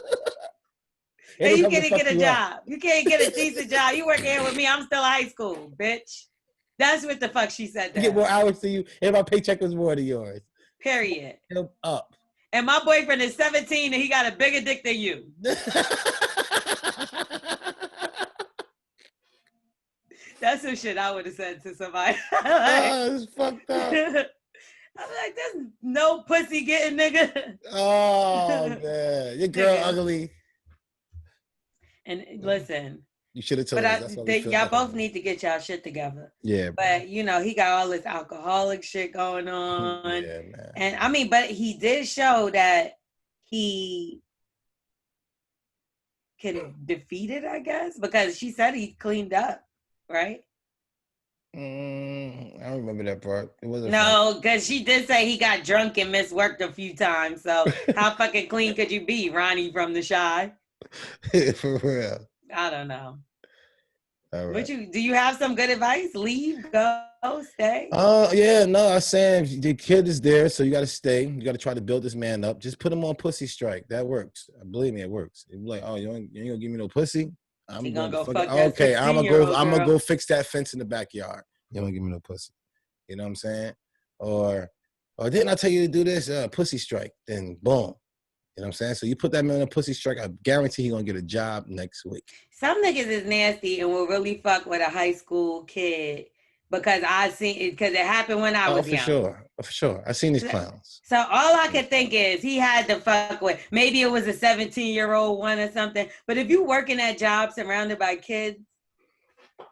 And you can't get a job. You can't get a decent job. You working here with me. I'm still in high school, bitch. That's what the fuck she said. I get more hours than you, and my paycheck was more than yours. Period. Up. And my boyfriend is 17 and he got a bigger dick than you. That's some shit I would have said to somebody. It's fucked up. I'm like, there's no pussy getting nigga. Oh, man. Your girl ugly. And listen. You should have told us. Y'all both need to get y'all shit together. Yeah. But, you know, he got all this alcoholic shit going on. Yeah, man. And, I mean, but he did show that he can defeat it, I guess. Because she said he cleaned up. Right? I don't remember that part. It wasn't. No, because she did say he got drunk and missed work a few times. So how fucking clean could you be, Ronnie from The Chi? For real. I don't know. All right. Do you have some good advice? Leave, go, stay? Yeah, no, I was saying the kid is there, so you got to stay. You got to try to build this man up. Just put him on pussy strike. That works. Believe me, it works. You're like, oh, you ain't gonna give me no pussy? I'm gonna go fuck okay, I'm gonna go fix that fence in the backyard. You don't give me no pussy. You know what I'm saying? Or didn't I tell you to do this? Pussy strike. Then boom. You know what I'm saying? So you put that man on a pussy strike, I guarantee he's gonna get a job next week. Some niggas is nasty and will really fuck with a high school kid because I seen it because it happened when I was young. For sure. I seen these clowns. So all I could think is he had to fuck with, maybe it was a 17-year-old one or something. But if you working at jobs surrounded by kids,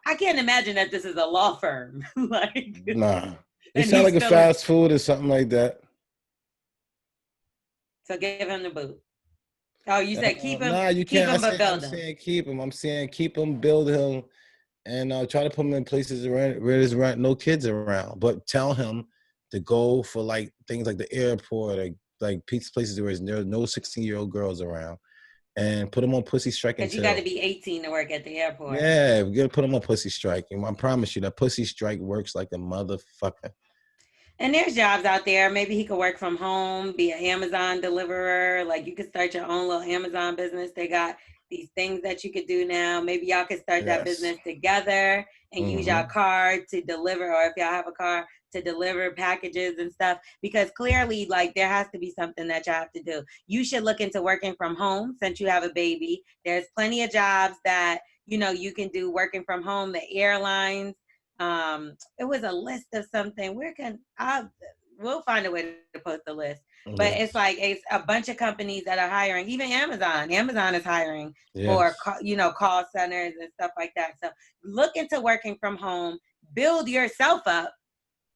I can't imagine that this is a law firm. Like, nah. It sounds like a fast food or something like that. So give him the boot. Oh, you said keep him. Nah, you can't. Keep him, I'm saying keep him. I'm saying keep him, build him, and try to put him in places where there's no kids around. But tell him to go for like things like the airport or like places where there are no 16-year-old girls around, and put him on pussy strike. Because you got to be 18 to work at the airport. Yeah, we got to put him on pussy strike. And I promise you, that pussy strike works like a motherfucker. And there's jobs out there. Maybe he could work from home, be an Amazon deliverer. Like you could start your own little Amazon business. They got these things that you could do now. Maybe y'all could start that business together and use your car to deliver, or if y'all have a car, to deliver packages and stuff. Because clearly, like, there has to be something that y'all have to do. You should look into working from home since you have a baby. There's plenty of jobs that, you know, you can do working from home. The airlines, It was a list of something. We'll find a way to post the list. But it's like it's a bunch of companies that are hiring. Even Amazon. Amazon is hiring for call centers and stuff like that. So look into working from home. Build yourself up.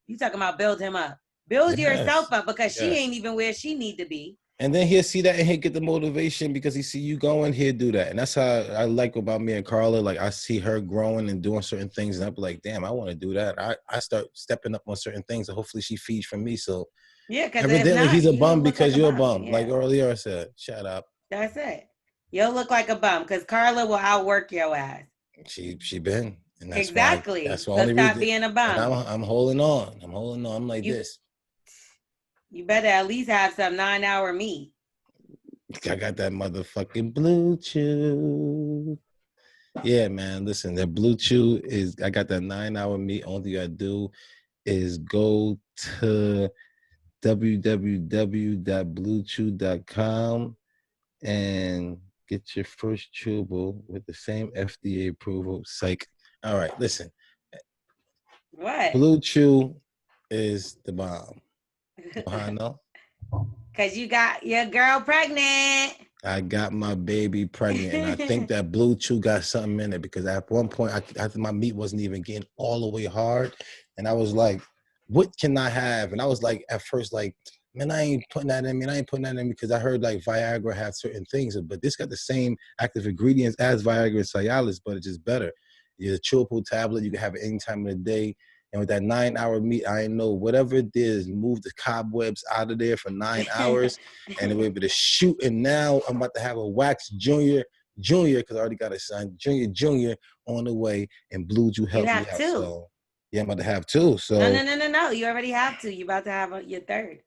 You talking about build him up. Build yourself up because she ain't even where she need to be. And then he'll see that and he'll get the motivation because he see you going, he'll do that. And that's how I like about me and Carla. Like I see her growing and doing certain things and I'm like, damn, I want to do that. I start stepping up on certain things and hopefully she feeds from me. So yeah, because evidently he's a bum because you're a bum. Like earlier I said, shut up. That's it. You'll look like a bum because Carla will outwork your ass. She been. And that's exactly. Why, that's the so only stop reason. Being a bum. And I'm holding on. I'm like this. You better at least have some 9-hour meat. I got that motherfucking BlueChew. Yeah, man. Listen, that BlueChew is, I got that 9-hour meat. Only thing you gotta do is go to www.bluechew.com and get your first chewable with the same FDA approval. Psych. All right, listen. What? BlueChew is the bomb. I know. Because you got your girl pregnant. I got my baby pregnant, and I think that BlueChew got something in it because at one point, I think my meat wasn't even getting all the way hard, and I was like, "What can I have?" And I was like, at first, like, "Man, I ain't putting that in me. I ain't putting that in me because I heard like Viagra had certain things, but this got the same active ingredients as Viagra and Cialis, but it's just better. It's a chewable tablet. You can have it any time of the day." And with that 9-hour meat, I know whatever it is, move the cobwebs out of there for 9 hours and it will be able to shoot. And now I'm about to have a wax junior, because I already got a son, junior on the way, and BlueChew helped me out. Two. So yeah, I'm about to have two. So no. You already have two. You're about to have your third.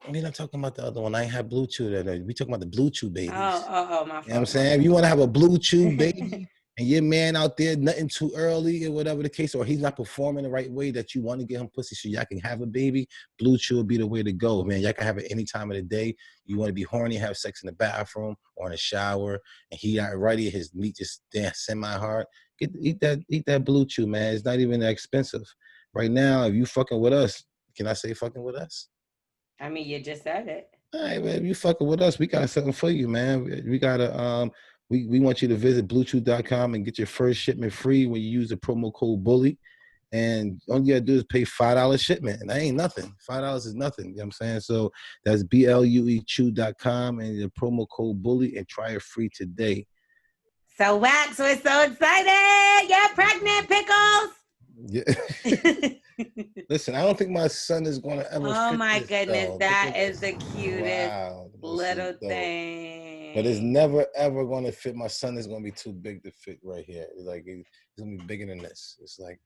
I mean, I'm talking about the other one. I ain't have BlueChew that we talking about the BlueChew babies. My fault. You know what I'm saying? If you want to have a BlueChew baby, and your man out there nothing too early or whatever the case, or he's not performing the right way that you want to get him pussy so y'all can have a baby, BlueChew will be the way to go, man. Y'all can have it any time of the day. You want to be horny, have sex in the bathroom or in the shower, and he not ready, his meat just semi-hard. Eat that BlueChew, man. It's not even that expensive. Right now, if you fucking with us, can I say fucking with us? I mean, you just said it. All right, man. If you fucking with us, we got something for you, man. We gotta we want you to visit BlueChew.com and get your first shipment free when you use the promo code BULLY. And all you gotta do is pay $5 shipment. And that ain't nothing. $5 is nothing. You know what I'm saying? So that's BLUEChew.com and the promo code BULLY and try it free today. So Wax, we're so excited. You're pregnant, Pickles. Yeah. Listen, I don't think my son is going to ever. Oh my goodness, though. that is the cutest little thing. But it's never ever going to fit. My son is going to be too big to fit right here. It's like it's going to be bigger than this. It's like.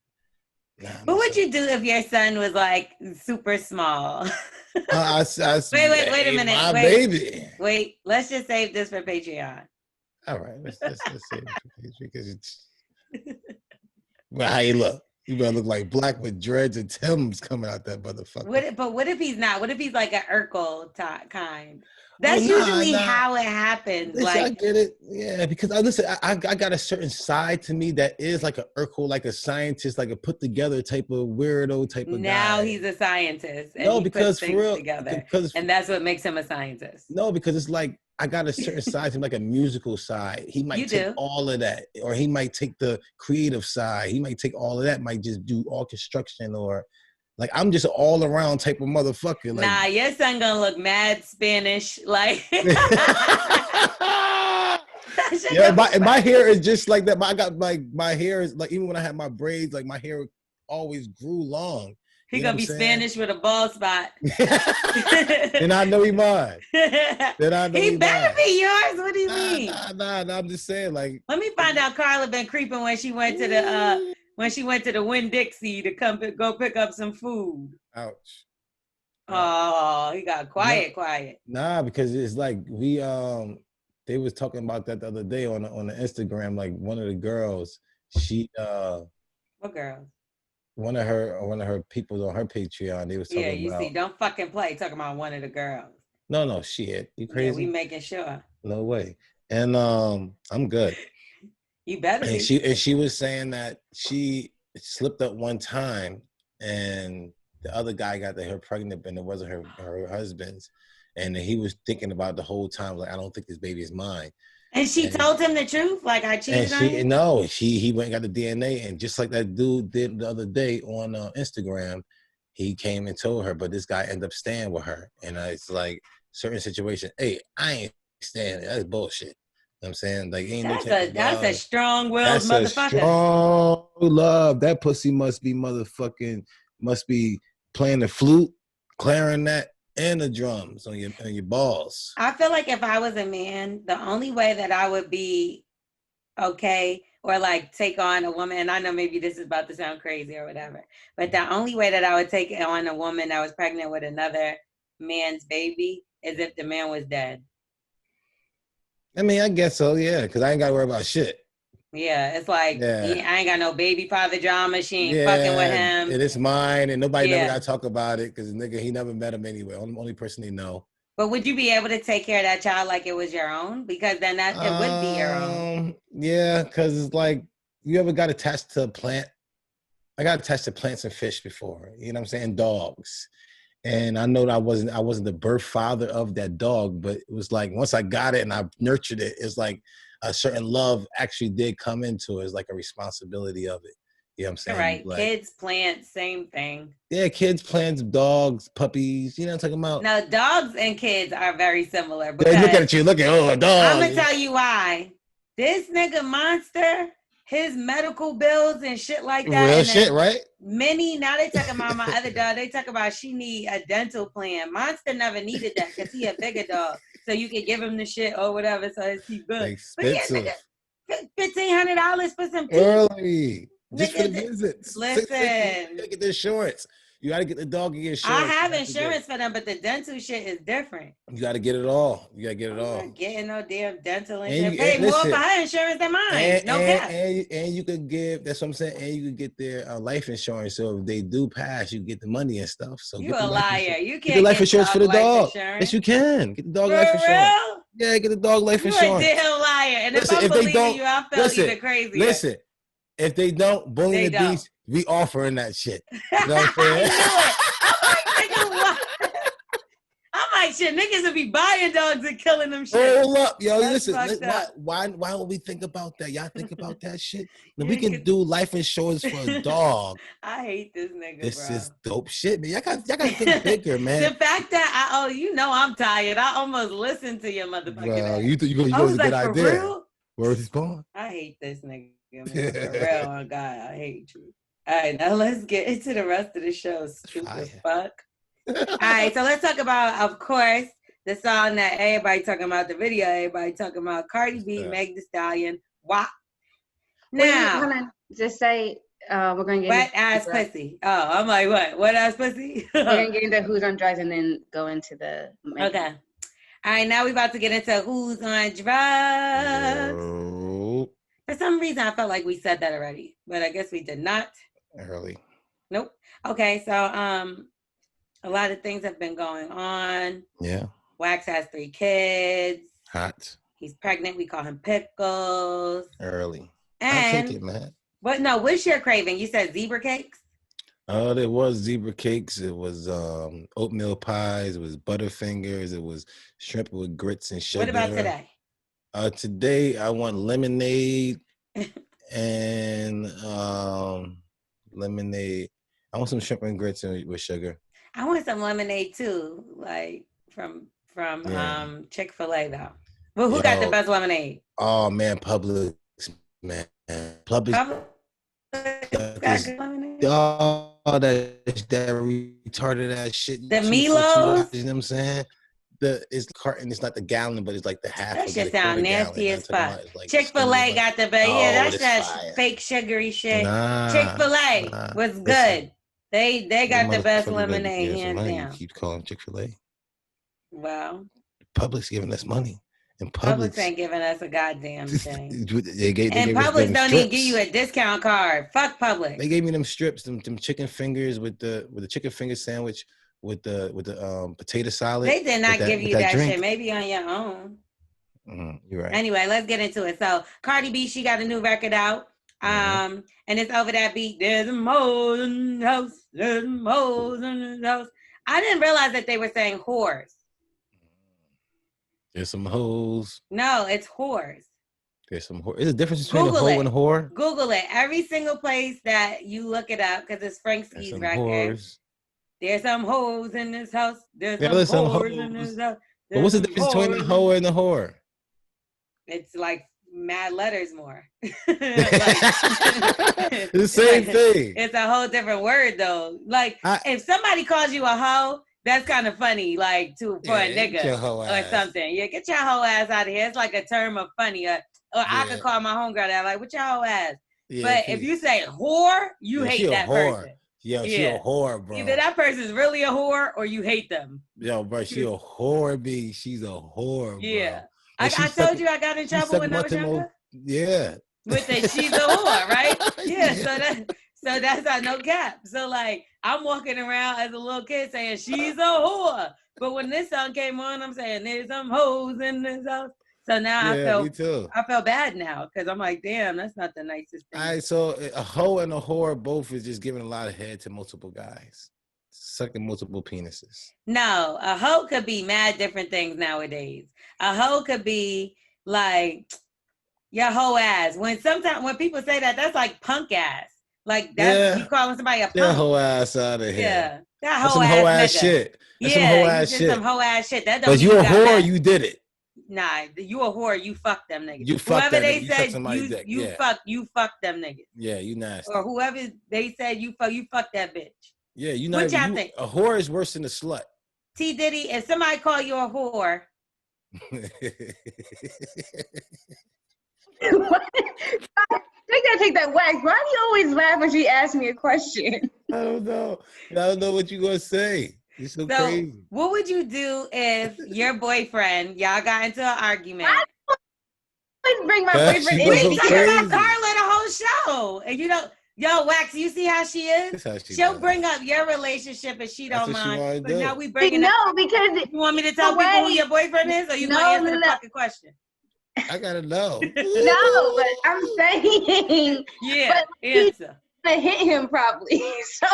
Nah, what would you do if your son was like super small? Wait a minute. My baby. Wait, let's just save this for Patreon. All right, let's save it for Patreon because it's. Well, how you look? You better look like Black with dreads and Tim's coming out that motherfucker. But what if he's not? What if he's like an Urkel kind? That's usually how it happens. Listen, like I get it. Yeah, because I got a certain side to me that is like an Urkel, like a scientist, like a put together type of weirdo type of guy. Now he's a scientist. And no, because for real, and that's what makes him a scientist. No, because it's like I got a certain side to him, like a musical side. He might take all of that, or he might take the creative side. He might take all of that. Might just do all construction or. Like, I'm just an all-around type of motherfucker. Like, nah, your son gonna look mad Spanish. Like, yeah, my hair is just like that. I got like my hair is like, even when I had my braids, like my hair always grew long. He gonna be Spanish with a bald spot. Then I know he mine. He better be yours. What do you mean? Nah, I'm just saying, like. Let me find out Carla been creeping when she went to the Winn-Dixie to go pick up some food. Ouch. Oh, he got quiet. Nah, because it's like they was talking about that the other day on the Instagram. Like one of the girls, she what girl? One of her people on her Patreon. They was talking about. Yeah, you see, don't fucking play talking about one of the girls. No, shit. You crazy? Yeah, we making sure. No way. And I'm good. You better be. And she was saying that she slipped up one time, and the other guy got her pregnant, and it wasn't her husband's. And he was thinking about the whole time, like, I don't think this baby is mine. And she told him the truth, like, I cheated on you? No, he went and got the DNA, and just like that dude did the other day on Instagram, he came and told her, but this guy ended up staying with her. And it's like, certain situation, hey, I ain't staying. That's bullshit. You know what I'm saying? Like, ain't that's a strong-willed motherfucker. That's a strong love. That pussy must be playing the flute, clarinet, and the drums on your balls. I feel like if I was a man, the only way that I would be okay or like take on a woman, and I know maybe this is about to sound crazy or whatever, but the only way that I would take on a woman that was pregnant with another man's baby is if the man was dead. I mean, I guess so, yeah, because I ain't got to worry about shit. Yeah, it's like, I ain't got no baby father drama. She ain't fucking with him. And it's mine, and nobody never got to talk about it because nigga, he never met him anyway. Only person he know. But would you be able to take care of that child like it was your own? Because then it would be your own. Yeah, because it's like, you ever got attached to a plant? I got attached to plants and fish before. You know what I'm saying? Dogs. And I know that I wasn't the birth father of that dog, but it was like, once I got it and I nurtured it, it's like a certain love actually did come into it. It's like a responsibility of it. You know what I'm saying? Right. Like, kids, plants, same thing. Yeah, kids, plants, dogs, puppies. You know what I'm talking about? No, dogs and kids are very similar. They look at you, a dog. I'm going to tell you why. This nigga Monster, his medical bills and shit like that. Real shit, right? Now they talking about my other dog. They talk about she need a dental plan. Monster never needed that because he a bigger dog. So you could give him the shit or whatever so it's keep good. Expensive. But yeah, nigga, $1,500 for some teeth. Early. Just Nigga, for the visits. Listen. You gotta get the insurance. You gotta get the dog and get insurance. I have insurance for them, but the dental shit is different. You gotta get it all. I'm not getting no damn dental insurance. Pay more for her insurance than mine. And you could give, that's what I'm saying, and you could get their life insurance. So if they do pass, you get the money and stuff. So you a liar. You can't get the life insurance for the dog. Insurance. Yes, you can. Get the dog for life insurance. Real? Yeah, get the dog life insurance. You a damn liar. And if I'm believing you, I feel even crazier. Listen, if they don't, Bully the Beast, we offering that shit. You know what I'm saying? I'm like, shit, niggas would be buying dogs and killing them shit. Hold up, yo. Listen, why would we think about that? Y'all think about that shit? Now, we can do life insurance for a dog. I hate this nigga, This bro. is dope shit, man. Y'all got to think bigger, man. The fact that I'm tired. I almost listened to your motherfucking ass. You was a good idea. Real? Where was he born? I hate this nigga, man. For real, oh God, I hate you. All right, now let's get into the rest of the show. Stupid fuck. All right, so let's talk about, of course, the song that everybody talking about, the video everybody talking about, Cardi B, Meg Thee Stallion, WAP. Now, just say we're going to get wet ass pussy. Oh, I'm like, what? Wet ass pussy? We're going to get into who's on drugs and then go into the... Okay. All right, now we're about to get into who's on drugs. No. For some reason, I felt like we said that already, but I guess we did not. Early. Nope. Okay, so a lot of things have been going on. Yeah. Wax has 3 kids. Hot. He's pregnant. We call him Pickles. Early. And I take it, man. But no, what's your craving? You said zebra cakes? There was zebra cakes. It was oatmeal pies. It was Butterfingers. It was shrimp with grits and sugar. What about today? Today I want lemonade and lemonade. I want some shrimp and grits with sugar. I want some lemonade too, like from Chick-fil-A though. Well, who got the best lemonade? Oh man, Publix, man. Publix got good lemonade. Oh, that retarded ass shit. The Milos? You know what I'm saying? It's the carton. It's not the gallon, but it's like the half. That shit sound nasty as fuck. Like Chick-fil-A got the best. Yeah, that's that fake sugary shit. Chick-fil-A was good. They got the best lemonade hands down. You keep calling Chick-fil-A. Well, Publix giving us money. And Publix ain't giving us a goddamn thing. And Publix don't even give you a discount card. Fuck Publix. They gave me them strips, them chicken fingers with the chicken finger sandwich with the potato salad. They did not give you that shit. Maybe on your own. You're right. Anyway, let's get into it. So Cardi B, she got a new record out. And it's over that beat. There's some hoes in the house. There's some hoes in the house. I didn't realize that they were saying whores. There's some hoes. No, it's whores. There's some whore. Is a difference between Google a hoe and a whore? Google it. Every single place that you look it up, because it's Frank Ski's record. Whores. There's some hoes in this house. There's some whores in this house. But what's the difference between a hoe and a whore? It's like mad letters more. It's the same thing. It's a whole different word though. Like if somebody calls you a hoe, that's kind of funny, like for a nigga or something. Yeah, get your hoe ass out of here. It's like a term of funny. Or I could call my homegirl that, like, what your hoe ass? Yeah, but if you say whore, you hate that person. Yo, she a whore, bro. Either that person's really a whore or you hate them. Yo, bro, she a whore, B. She's a whore, bro. Yeah. I told you I got in trouble when I was younger. Yeah. With the she's a whore, right? Yeah. So that's not no cap. So like I'm walking around as a little kid saying she's a whore. But when this song came on, I'm saying there's some hoes in this house. So now I felt bad now because I'm like, damn, that's not the nicest thing. All right, so a hoe and a whore both is just giving a lot of head to multiple guys, sucking multiple penises. No, a hoe could be mad different things nowadays. A hoe could be like your hoe ass. When people say that, that's like punk ass. Like that's you calling somebody a punk. That hoe ass out of here. Yeah, that hoe ass shit. That's some hoe ass shit. Some hoe ass shit. That don't. But you a whore, you did it. Nah, you a whore, you fuck them niggas. You fuck whoever them they niggas. said you fuck them niggas. Yeah, you nasty. Or whoever they said you fuck that bitch. Yeah, you know. What y'all think? A whore is worse than a slut. T Diddy, if somebody call you a whore. They gotta take that wax. Why do you always laugh when she asks me a question? I don't know what you gonna say. You're so crazy. What would you do if your boyfriend, y'all got into an argument? I always bring my boyfriend in. We talking about Carla the whole show, and you don't. Yo, Wax, you see how she is? She'll bring up your relationship if she don't mind. But now we bringing up. Because you want me to tell people who your boyfriend is, or you want to answer the fucking question? I gotta know. No, but I'm saying. Yeah, answer. To hit him probably. So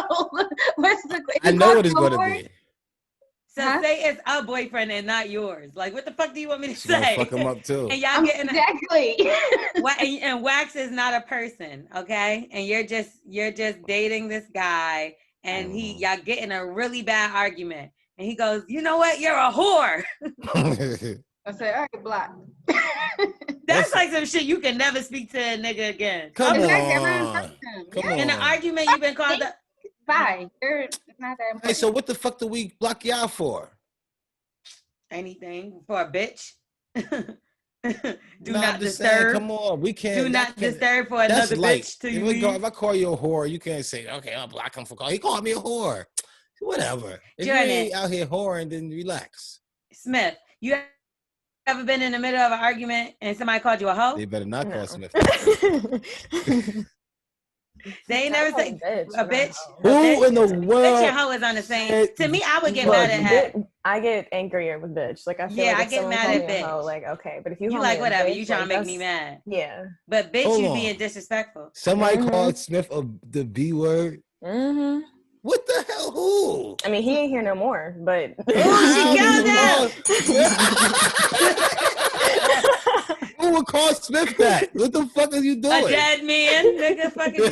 what's the question? I know what it's gonna be. So say it's a boyfriend and not yours. Like, what the fuck do you want me to say? Fuck him up too. And y'all getting exactly. And Wax is not a person, okay? And you're just dating this guy, and y'all getting a really bad argument, and he goes, "You know what? You're a whore." I say, all right, block. That's like some shit you can never speak to a nigga again. Come on. In an argument, you've been called a... Bye. It's not that important. Hey, so what the fuck do we block y'all for? Anything. For a bitch. Do not disturb. Come on, we can't. Do not disturb for another bitch to you. If I call you a whore, you can't say, okay, I'll block him for calling. He called me a whore. Whatever. If you ain't out here whoring, then relax. Smith, you ever been in the middle of an argument and somebody called you a hoe? They better not call Smith. They ain't never say a bitch. Who in the world? Bitch and hoe is on the same. To me, I would get mad at her. I get angrier with bitch. Like I feel I get mad at bitch. Hoe, like okay, but if you like whatever, bitch, you trying to make me mad. Yeah. But bitch, you being disrespectful. Somebody called Smith the B word. Mm-hmm. What the hell? Who? I mean, he ain't here no more, but she killed him. Who would call Smith that? What the fuck are you doing? A dead man, nigga. Fucking.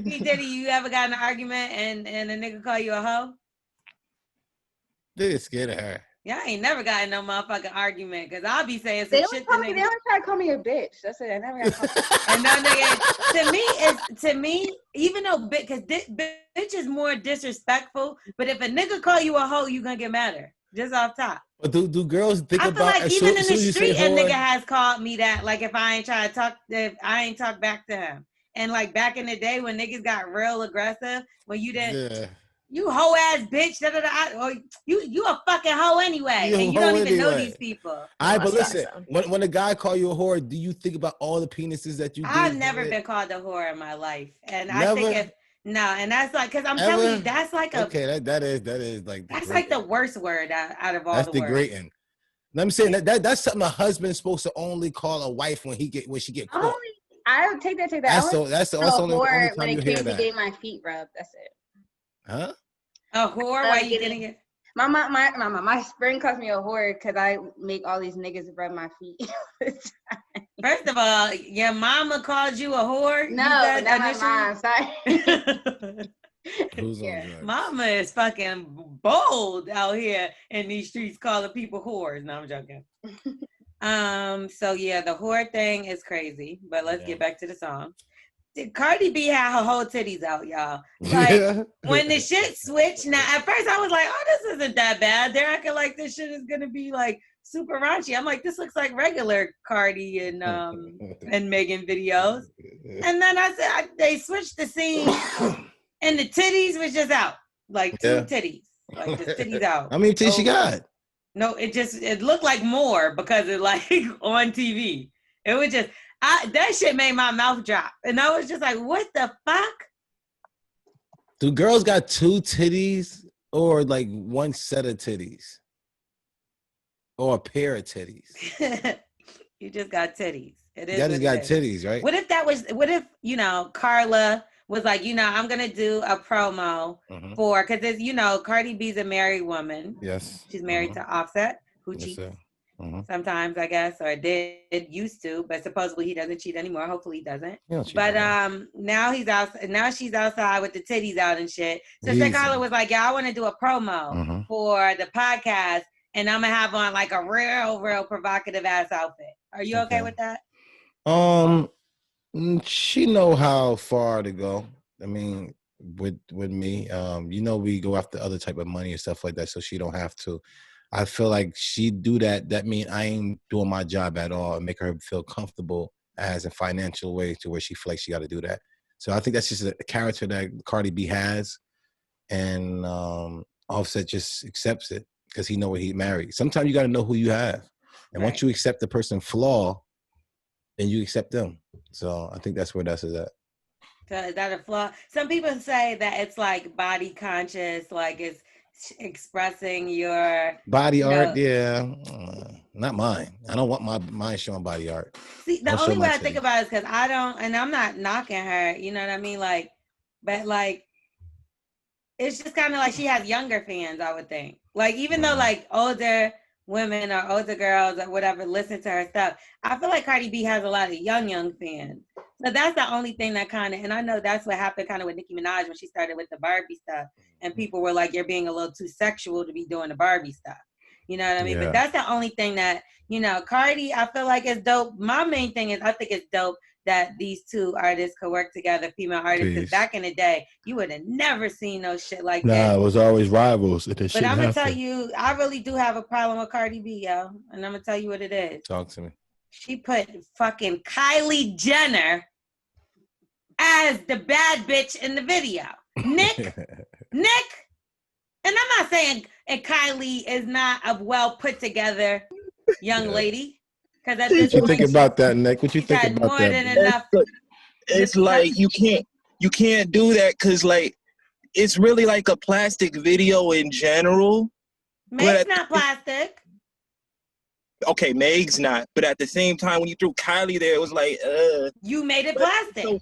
P. Diddy, you ever got in an argument and a nigga call you a hoe? Nigga scared of her. Yeah, I ain't never got in no motherfucking argument because I'll be saying some shit to niggas. They always try to call me a bitch. That's it. I never got called. And no nigga, to me, even though because bitch is more disrespectful, but if a nigga call you a hoe, you gonna get madder. Just off top. But do girls think about? I feel like even in the street, a nigga has called me that. Like if I ain't trying to talk, if I ain't talk back to him. And like back in the day when niggas got real aggressive, when you didn't. Yeah. You hoe ass bitch, or you a fucking hoe anyway, and you don't even know these people. All right, but listen, when a guy call you a whore, do you think about all the penises that you? I've never been called a whore in my life, and I think and that's like because I'm telling you, that's like that is like that's like the worst word out of all. That's the degrading. Words. I'm saying that's something a husband's supposed to only call a wife when she get caught. I take that. That's the only when time you it hear came to that. getting my feet rubbed. That's it. Huh? A whore? Why you getting it? My friend calls me a whore because I make all these niggas rub my feet. First of all, your mama called you a whore? No, not my mom. Sorry. Who's on drugs? Mama is fucking bold out here in these streets calling people whores. No, I'm joking. So yeah, the whore thing is crazy. But let's get back to the song. Cardi B had her whole titties out, y'all. Like when the shit switched. Now, at first I was like, "Oh, this isn't that bad." They're acting like this shit is gonna be like super raunchy. I'm like, "This looks like regular Cardi and Megan videos." And then I said they switched the scene, and the titties was just out, like two titties, like the titties out. How many titties she got? No, it looked like more because it like on TV. It was just. That shit made my mouth drop. And I was just like, what the fuck? Do girls got two titties or like one set of titties? Or a pair of titties? You just got titties. It is. You just got titties, right? What if, Carla was like, I'm going to do a promo for, because Cardi B's a married woman. Yes. She's married to Offset, who cheats. Sometimes, I guess, or used to, but supposedly he doesn't cheat anymore. Hopefully he doesn't. But now he's out. Now she's outside with the titties out and shit. So Carla was like, "Yeah, I want to do a promo for the podcast, and I'm gonna have on like a real provocative ass outfit. Are you okay with that?" She know how far to go. I mean, with me, we go after other type of money and stuff like that, so she don't have to. I feel like she do that. That mean I ain't doing my job at all and make her feel comfortable as a financial way to where she feel like she got to do that. So I think that's just a character that Cardi B has, and Offset just accepts it because he know what he married. Sometimes you got to know who you have, and once you accept the person's flaw, then you accept them. So I think that's where that's at. So is that a flaw? Some people say that it's like body conscious, like it's expressing your body art. Not mine. I don't want mine showing body art. See, the only way I think about it is because I don't, and I'm not knocking her, you know what I mean? Like, but like it's just kind of like she has younger fans, I would think. Like, even though like older women or older girls or whatever listen to her stuff, I feel like Cardi B has a lot of young fans. So that's the only thing that kind of, and I know that's what happened kind of with Nicki Minaj when she started with the Barbie stuff. And people were like, you're being a little too sexual to be doing the Barbie stuff. You know what I mean? But that's the only thing that, Cardi, I feel like is dope. My main thing is I think it's dope that these two artists could work together, female artists. Because back in the day, you would have never seen no shit like that. Nah, it was always rivals. But I'm going to tell you, I really do have a problem with Cardi B, yo. And I'm going to tell you what it is. Talk to me. She put fucking Kylie Jenner as the bad bitch in the video. Nick, and I'm not saying Kylie is not a well put together young lady. Because at this point, what you think about that, Nick? What you think about more that? Than enough. It's like you can't do that because like it's really like a plastic video in general. Meg's not plastic. Okay, Meg's not, but at the same time, when you threw Kylie there, it was like, you made it plastic. So,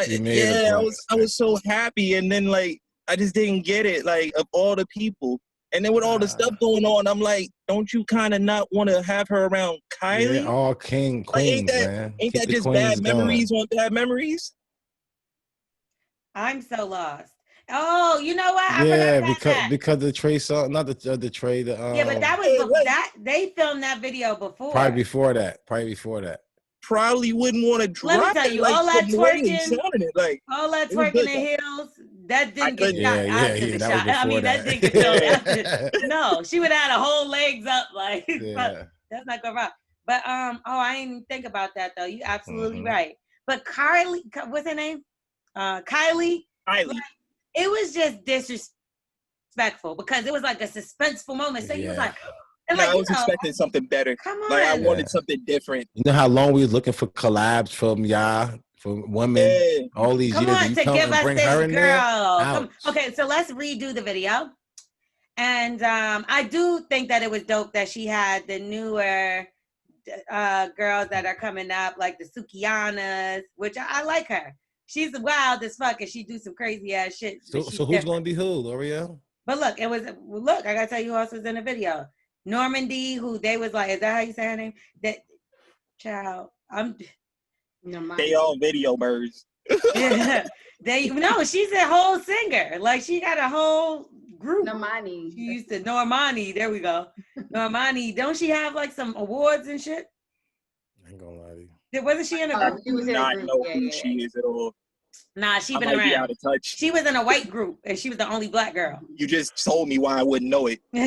I was so happy, and then like I just didn't get it. Like of all the people, and then with all the stuff going on, I'm like, don't you kind of not want to have her around Kylie? Yeah, all queens, man. Ain't that just bad memories on bad memories? I'm so lost. Oh, you know what? because the Trey song, not the Trey. Yeah, but that was they filmed that video before. Probably before that. Probably wouldn't want to drop. Let me tell you, all that twerking, all that twerking in heels, that didn't get shot after the shot. I mean, that didn't get shot after. No, she would have had her whole legs up, like that's not gonna rock. But I didn't even think about that though. You absolutely right. But Carly, what's her name? Kylie. Like, it was just disrespectful because it was like a suspenseful moment. So you was like. I was expecting something better. Come on. Like I wanted something different. You know how long we was looking for collabs from y'all, for women, all these years. On, to give us this girl. Okay, so let's redo the video. And I do think that it was dope that she had the newer girls that are coming up, like the Sukianas, which I like her. She's wild as fuck, and she do some crazy ass shit. So who's gonna be who, L'Oreal? But look, I gotta tell you who else was in the video. Normandy, who they was like, is that how you say her name? That child, they all video birds. Yeah, she's a whole singer. Like she got a whole group. Normani. She used to Normani. There we go. Normani. Don't she have like some awards and shit? I ain't gonna lie to you. Wasn't she in a group? I do not know who she is at all. Nah, she been I might be around. out of touch. She was in a white group, and she was the only black girl. You just told me why I wouldn't know it. But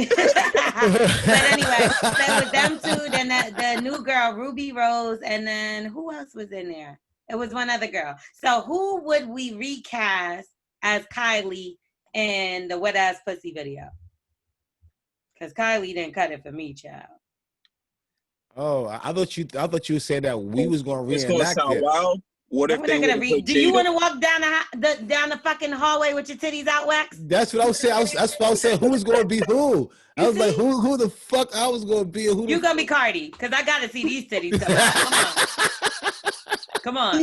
anyway, so with them two, then the new girl, Ruby Rose, and then who else was in there? It was one other girl. So who would we recast as Kylie in the Wet Ass Pussy video? Because Kylie didn't cut it for me, child. Oh, I thought you said that we was gonna reenact it. It's gonna sound wild. What if they would put Do you want to walk down the fucking hallway with your titties out waxed? That's what I was saying. That's what I was saying. Who was gonna be who? I was like, who the fuck I was gonna be? You gonna be Cardi? Because I gotta see these titties come out. Come on.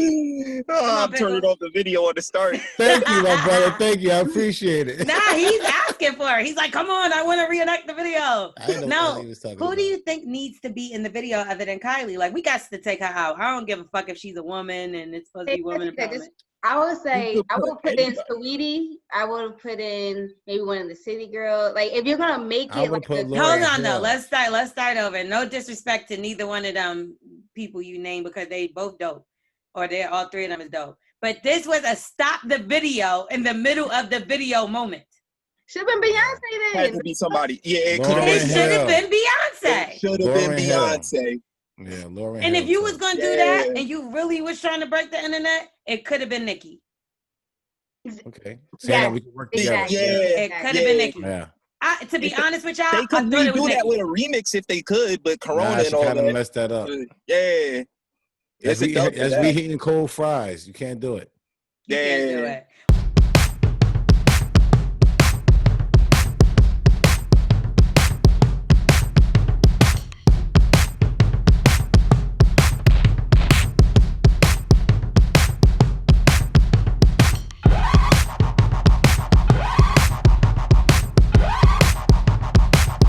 I'm turning off the video at the start. Thank you, my brother. Thank you. I appreciate it. Nah, he's asking for it. He's like, come on, I want to reenact the video. No, who do you think needs to be in the video other than Kylie? Like, we got to take her out. I don't give a fuck if she's a woman and it's supposed to be woman empowerment. I would say I would put in Saweetie. I would put in maybe one of the city girls. Like if you're gonna make it like hold on though. Let's start over. No disrespect to neither one of them people you named because they both dope. Or they're all three of them is dope. But this was a stop the video in the middle of the video moment. Should have been Beyonce then. Had to be somebody. Yeah, it should have been Beyonce. Should have been Beyonce. Yeah, Lorel. And if you was gonna do that and you really was trying to break the internet, it could have been Nicki. Okay. So we can work together. Yeah. It could have been Nicki. Yeah. To be honest with y'all, they could redo that with a remix if they could, but Corona and all that messed that up. Yeah. As we eating cold fries, you can't do it. You can't do it.